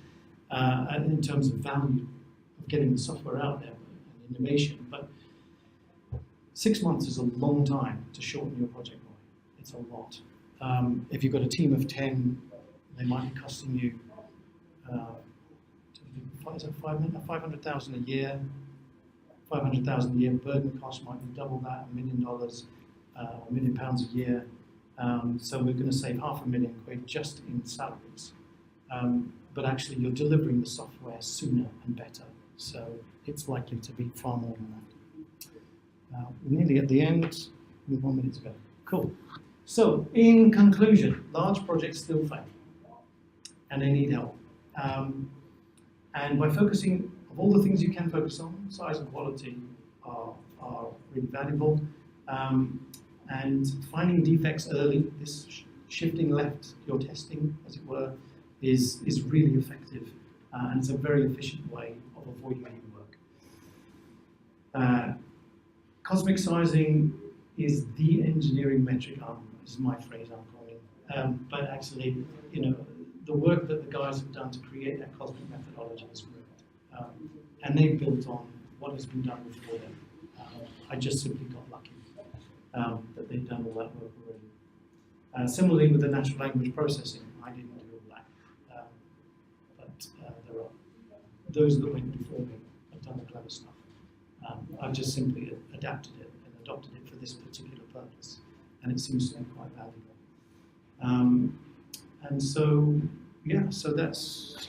in terms of value of getting the software out there and innovation, but 6 months is a long time to shorten your project by. It's a lot. If you've got a team of 10, they might be costing you 500,000 a year. 500,000 a year. Burden cost might be double that, $1 million, £1 million a year. So we're going to save £500,000 just in salaries. But actually, you're delivering the software sooner and better. So it's likely to be far more than that. We're nearly at the end with 1 minute to go. Cool. So in conclusion, large projects still fail, and they need help. And by focusing, of all the things you can focus on, size and quality are really valuable. And finding defects early, this shifting left your testing, as it were, is really effective, and it's a very efficient way of avoiding any work. Cosmic sizing is the engineering metric. This is my phrase I'm calling, but actually, the work that the guys have done to create that cosmic methodology is brilliant, and they built on what has been done before them. I just simply got lucky that they've done all that work already. Similarly with the natural language processing, I didn't do all that, but there are those that went before me have done the clever stuff. I've just simply adapted it and adopted it for this particular purpose, and it seems to be quite valuable. And so, yeah, so that's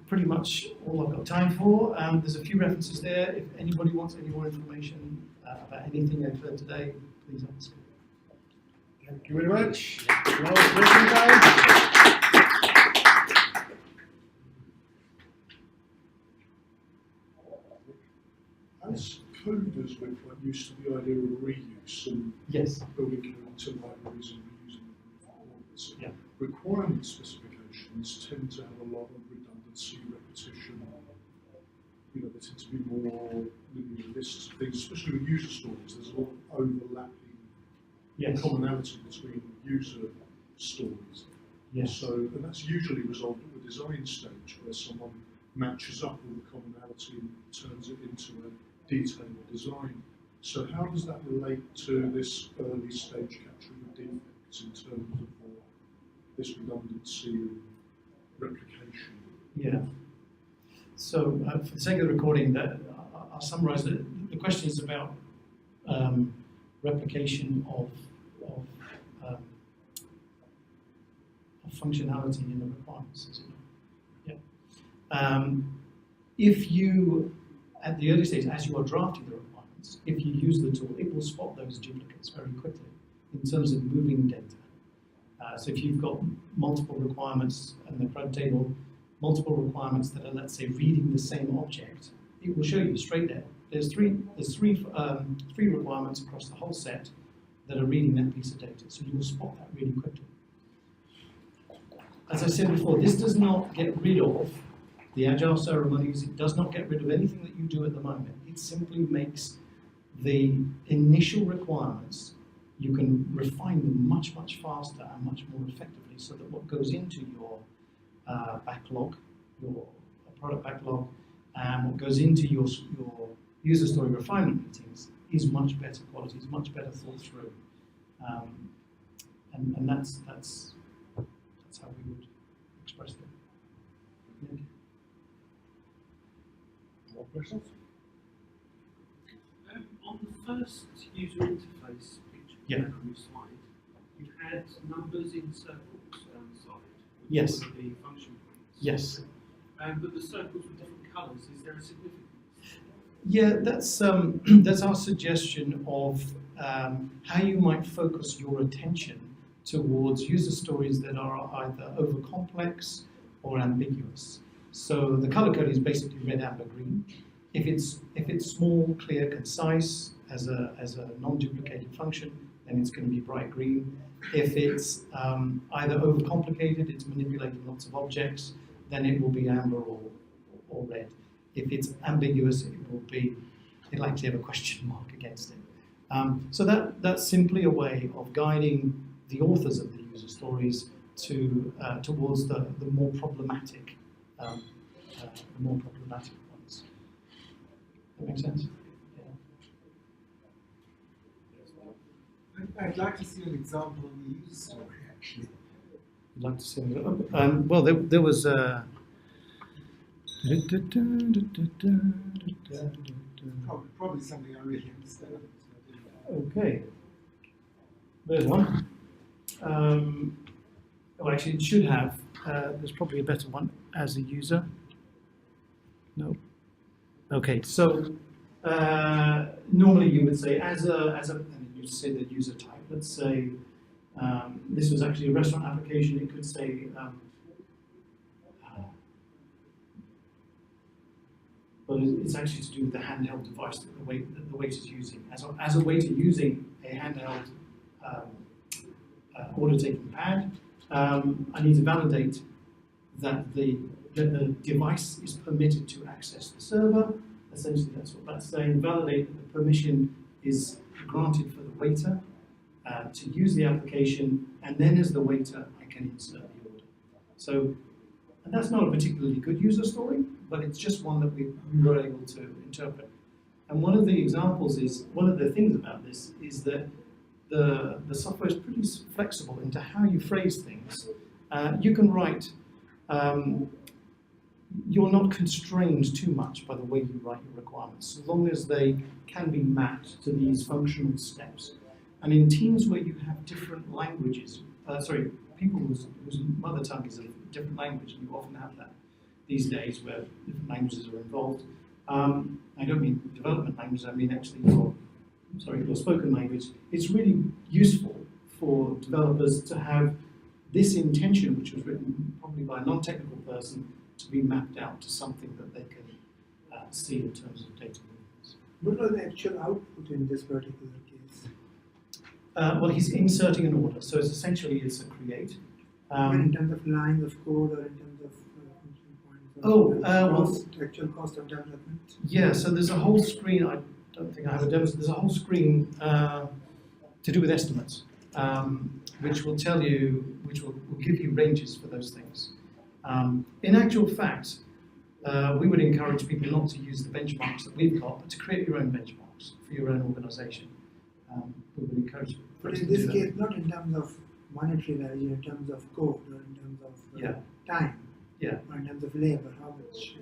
pretty much all I've got time for. There's a few references there. If anybody wants any more information about anything I've heard today, please ask. Thank you very much. Well, guys. As coders, we're quite used to the idea of reuse and Yes. building code to libraries and reusing them for others. Yeah. Requirement specifications tend to have a lot of redundancy, repetition. There tend to be more linear lists of things, especially with user stories. There's a lot of overlapping commonality between user stories. Yes. So, and that's usually resolved at the design stage, where someone matches up all the commonality and turns it into a detailed design. So how does that relate to this early stage capturing of defects in terms of this redundancy and replication? Yeah. So for the sake of the recording, I'll summarize it. The question is about replication of functionality in the requirements, is it not? Yeah. If you, at the early stage, as you are drafting the requirements, if you use the tool, it will spot those duplicates very quickly in terms of moving data. So if you've got multiple requirements in the CRUD table, multiple requirements that are, let's say, reading the same object, it will show you straight there. There's three requirements across the whole set that are reading that piece of data. So you will spot that really quickly. As I said before, this does not get rid of the agile ceremonies. It does not get rid of anything that you do at the moment. It simply makes the initial requirements, you can refine them much, much faster and much more effectively, so that what goes into your backlog, your product backlog, and what goes into your user story refinement meetings is much better quality, is much better thought through, and that's how we would express them. Yeah. More questions? On the first user interface picture on your slide, you had numbers in circles down the side, which Yes. were the function points. Yes. But the circles were different colours. Is there a significance? Yeah, that's our suggestion of how you might focus your attention towards user stories that are either over-complex or ambiguous. So the color code is basically red, amber, green. If it's small, clear, concise as a non-duplicated function, then it's going to be bright green. If it's either overcomplicated, it's manipulating lots of objects, then it will be amber or red. If it's ambiguous, it'll actually have a question mark against it. So that's simply a way of guiding the authors of the user stories towards the more problematic ones. That makes sense? Yeah. I'd like to see an example of the user story, actually. I'd like to see them. Well, there was Probably something I really understand. Okay. There's one. Well, actually, it should have. There's probably a better one as a user. No. Okay. So normally you would say and you say the user type. Let's say this was actually a restaurant application. It could say. But it's actually to do with the handheld device that the waiter's using. As a waiter using a handheld order taking pad. I need to validate that the device is permitted to access the server. Essentially, that's what that's saying. Validate that the permission is granted for the waiter to use the application, and then as the waiter, I can insert the order. So, and that's not a particularly good user story, but it's just one that we were able to interpret. And one of the examples is, one of the things about this is that the software is pretty flexible into how you phrase things. You can write, you're not constrained too much by the way you write your requirements, as long as they can be mapped to these functional steps. And in teams where you have different languages, people whose mother tongue is a different language, and you often have that these days where different languages are involved. I don't mean development languages, I mean actually your spoken language. It's really useful for developers to have this intention, which was written probably by a non-technical person, to be mapped out to something that they can see in terms of data movements. What was the actual output in this particular case? Well, he's inserting an order, so it's a create. In terms of lines of code or in terms of function points? Actual cost of development? Yeah, so there's a whole screen, I don't think I have a demo, there's a whole screen to do with estimates, which will tell you, which will give you ranges for those things. In actual fact, we would encourage people not to use the benchmarks that we've got, but to create your own benchmarks for your own organization. We would encourage people. But in this case, not in terms of monetary value, in terms of code, or in terms of time, or in terms of labor, how much?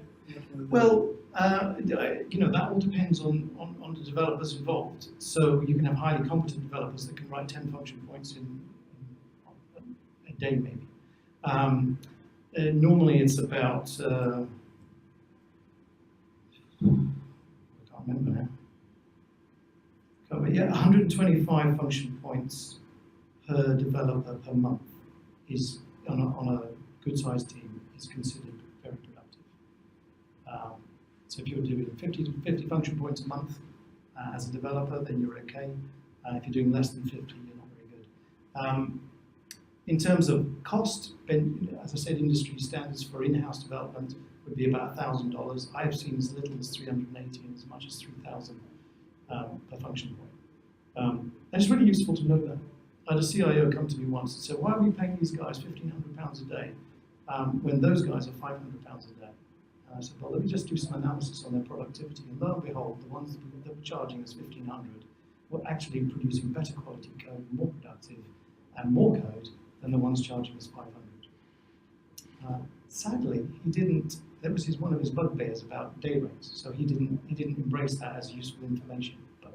Well, that all depends on the developers involved. So you can have highly competent developers that can write 10 function points in a day, maybe. Normally it's about, I can't remember now. 125 function points per developer per month is, on a good sized team, is considered very productive. So if you're doing 50 function points a month as a developer, then you're okay. If you're doing less than 50, you're not very good. In terms of cost, as I said, industry standards for in-house development would be about $1,000. I have seen as little as 380 and as much as 3,000 per function point. And it's really useful to know that. I had a CIO come to me once and said, why are we paying these guys £1,500 a day when those guys are £500 a day? And I said, well, let me just do some analysis on their productivity. And lo and behold, the ones that were charging us £1,500 were actually producing better quality code, more productive, and more code than the ones charging us $500. Sadly, he didn't. That was one of his bugbears about day rates. So he didn't embrace that as useful information. But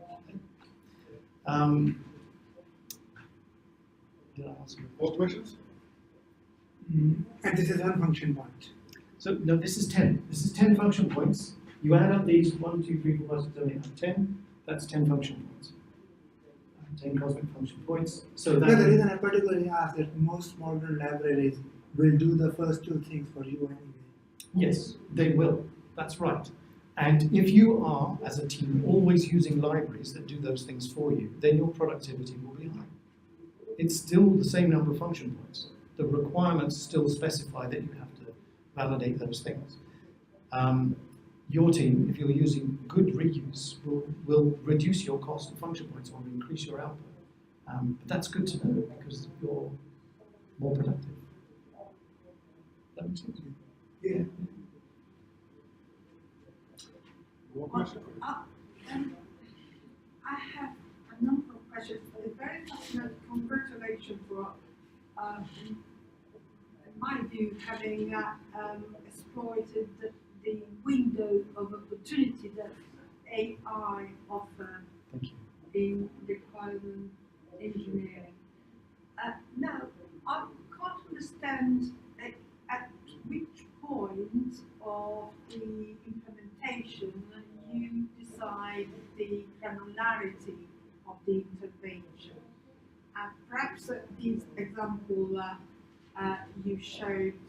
did I answer your question? What questions? And this is one function point. So no, this is 10. This is 10 function points. You add up these 1, 2, 3, 4, 5, 6, 7, 8, 9, 10. That's 10 function points. 10 cosmic function points. So that the reason I particularly asked that most modern libraries will do the first two things for you anyway. Yes, they will. That's right. And if you are, as a team, always using libraries that do those things for you, then your productivity will be high. It's still the same number of function points. The requirements still specify that you have to validate those things. Your team, if you're using good reuse, will reduce your cost of function points or increase your output. But that's good to know because you're more productive. That makes sense? Yeah. What question? I have a number of questions. It's very fascinating. Congratulations for, in my view, having exploited the window of opportunity that AI offers in requirement engineering. Now, I can't understand at which point of the implementation you decide the granularity of the intervention. Perhaps this example you showed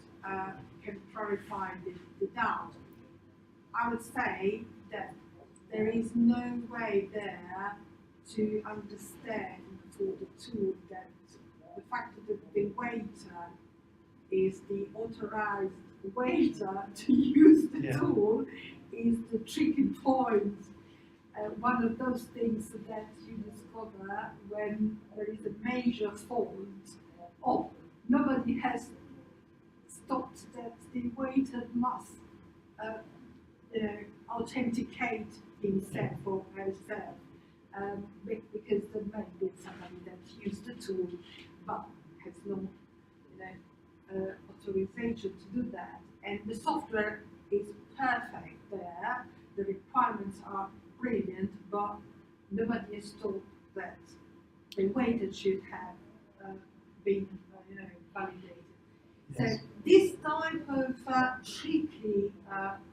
can clarify the doubt. I would say that there is no way there to understand for the tool that the fact is the authorized waiter to use the Yeah. tool is the tricky point. One of those things that you discover when there is a major fault, or nobody has stopped that the waiter must authenticate himself or herself, because there may be somebody that used the tool but has no authorization to do that. And the software is perfect there, the requirements are brilliant, but nobody has thought that the waiter should have been validated. Yes. So this type of tricky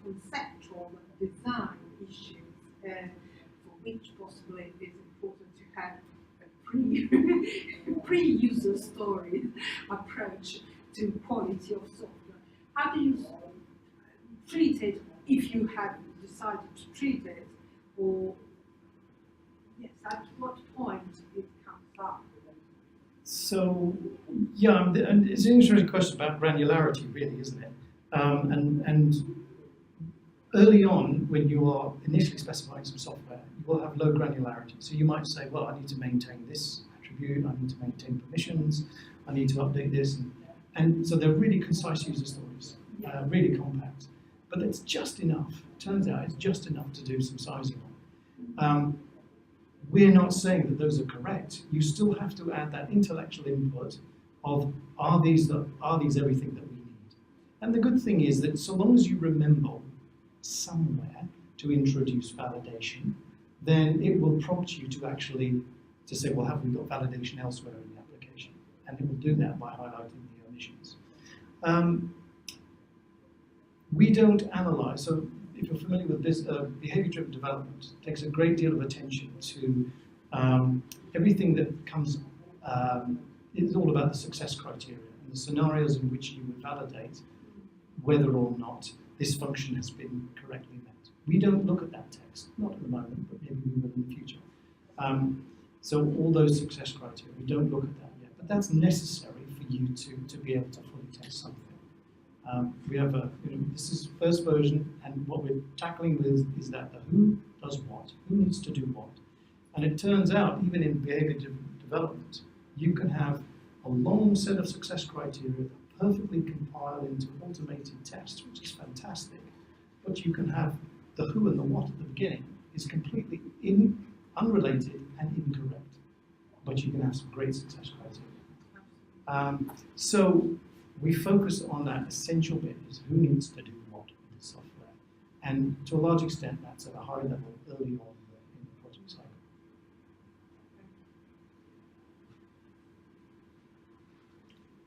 conceptual design issues, for which possibly it is important to have a pre-user story approach to quality of software. How do you treat it if you have decided to treat it, or yes, at what point it comes up? So, yeah, and it's an interesting question about granularity, really, isn't it? And early on, when you are initially specifying some software, you will have low granularity. So you might say, well, I need to maintain this attribute, I need to maintain permissions, I need to update this. And so they're really concise user stories, really compact. But it's just enough. Turns out it's just enough to do some sizing on. We're not saying that those are correct. You still have to add that intellectual input of, are these everything that we need? And the good thing is that so long as you remember somewhere to introduce validation, then it will prompt you to actually to say, well, have we got validation elsewhere in the application? And it will do that by highlighting the omissions. We don't analyze, so if you're familiar with this, behavior-driven development, it takes a great deal of attention to everything that comes, it's all about the success criteria and the scenarios in which you would validate whether or not this function has been correctly met. We don't look at that text, not at the moment, but maybe we will in the future. So all those success criteria, we don't look at that yet, but that's necessary for you to be able to fully test something. We have this is first version, and what we're tackling with is that the who does what, who needs to do what. And it turns out, even in behavior development, you can have a long set of success criteria that perfectly compile into automated tests, which is fantastic. But you can have the who and the what at the beginning is completely unrelated and incorrect. But you can have some great success criteria. So we focus on that essential bit, is who needs to do what in the software. And to a large extent, that's at a high level early on in the project cycle.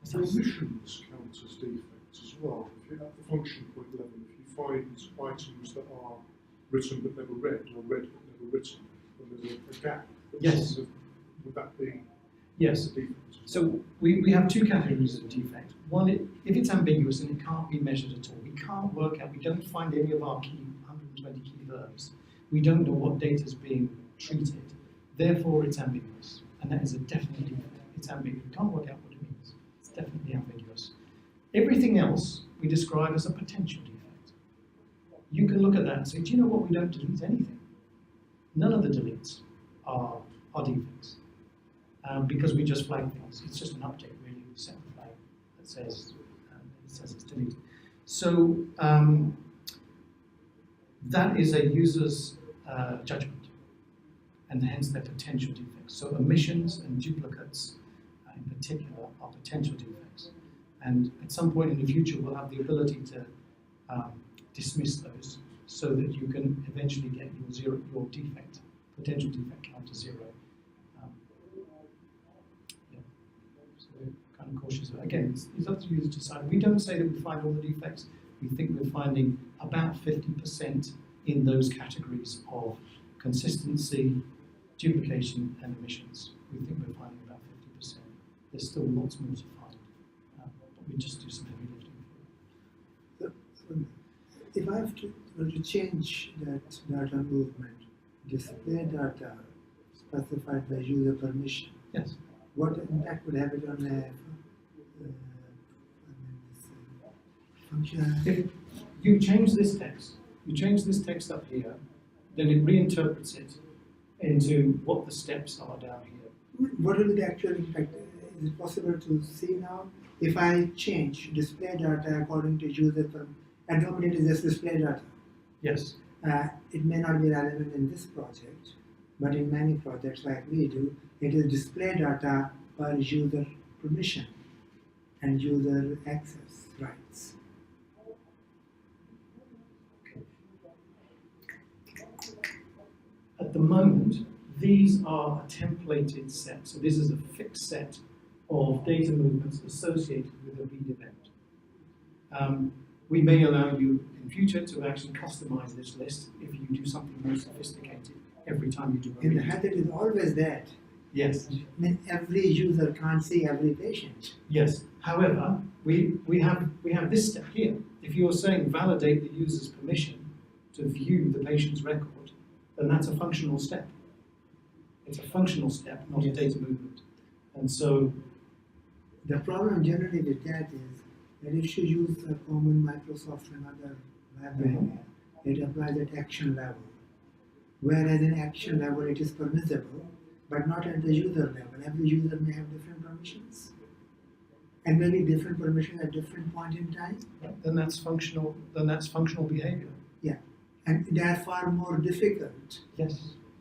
Do omissions count as defects as well? If you're at the function point level, if you find items that are written but never read, or read but never written, and there's a gap, Yes. Would that be Yes. a defect? So we have two categories of defect. One, if it's ambiguous and it can't be measured at all, we can't work out, we don't find any of our 120 key verbs. We don't know what data is being treated. Therefore, it's ambiguous. And that is a definite defect. It's ambiguous. We can't work out what it means. It's definitely ambiguous. Everything else we describe as a potential defect. You can look at that and say, do you know what? We don't delete anything. None of the deletes are defects. Because we just flag things. It's just an update, really. We set the flag that says it's deleted. So that is a user's judgment, and hence their potential defects. So omissions and duplicates, in particular, are potential defects. And at some point in the future, we'll have the ability to dismiss those, so that you can eventually get your potential defect count to 0. Kind of cautious. Again, it's up to users to decide. We don't say that we find all the defects. We think we're finding about 50% in those categories of consistency, duplication, and omissions. We think we're finding about 50%. There's still lots more to find, but we just do some heavy lifting. If I have to change that data movement, display data specified by user permission, Yes. what impact would have it on If you change this text up here, then it reinterprets it into what the steps are down here. What will be the actual impact? Is it possible to see now? If I change display data according to user from, at the moment it is just display data. Yes. It may not be relevant in this project, but in many projects like we do, it is display data per user permission and user access rights. At the moment, these are a templated set. So this is a fixed set of data movements associated with a read event. We may allow you in future to actually customize this list if you do something more sophisticated every time you do a In the read. head, it is always that. Yes. I mean, every user can't see every patient. Yes. However, we have this step here. If you're saying validate the user's permission to view the patient's record, then that's a functional step. It's a functional step, not a data movement. And so The problem generally with that is that if you use a common Microsoft and other library, it applies at action level. Whereas in action level it is permissible, but not at the user level. Every user may have different permissions. And maybe different permissions at different point in time. then that's functional behavior. Yeah. And they are far more difficult Yes.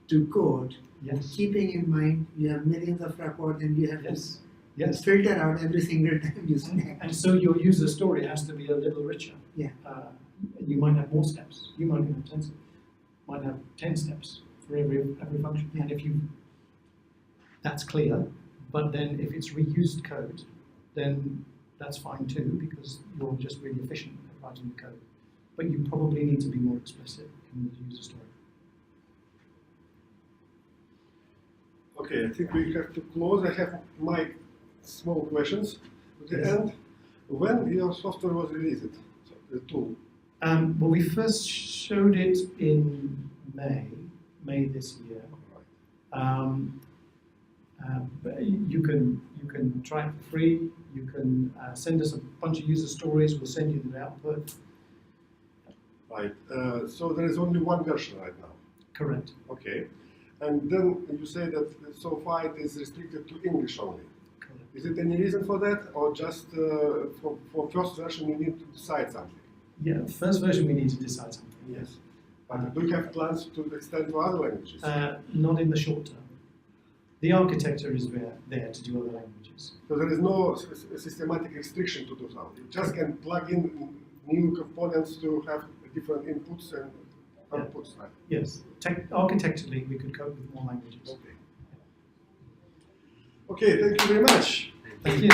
to code, Yes. keeping in mind you have millions of records and you have Yes. to Yes. filter out every single time you snack. And so your user story has to be a little richer. Yeah. You might have more steps. You might have 10 steps for every function. And if that's clear. But then if it's reused code, then that's fine too, because you're just really efficient at writing the code. But you probably need to be more explicit in the user story. Okay, I think we have to close. I have my small questions at the end. When your software was released, so the tool? Well, we first showed it in May this year. But you can try it for free. You can send us a bunch of user stories. We'll send you the output. Right. So there is only one version right now. Correct. Okay. And then you say that so far it is restricted to English only. Correct. Is it any reason for that, or just for first version you need to decide something? Yeah, first version we need to decide something. Yes. But do you have plans to extend to other languages? Not in the short term. The architecture is there to do other languages. So there is no systematic restriction to do so. You just can plug in new components to have different inputs and outputs. Right? Yes, architecturally we could cope with more languages. Okay. Okay, thank you very much. Thank you.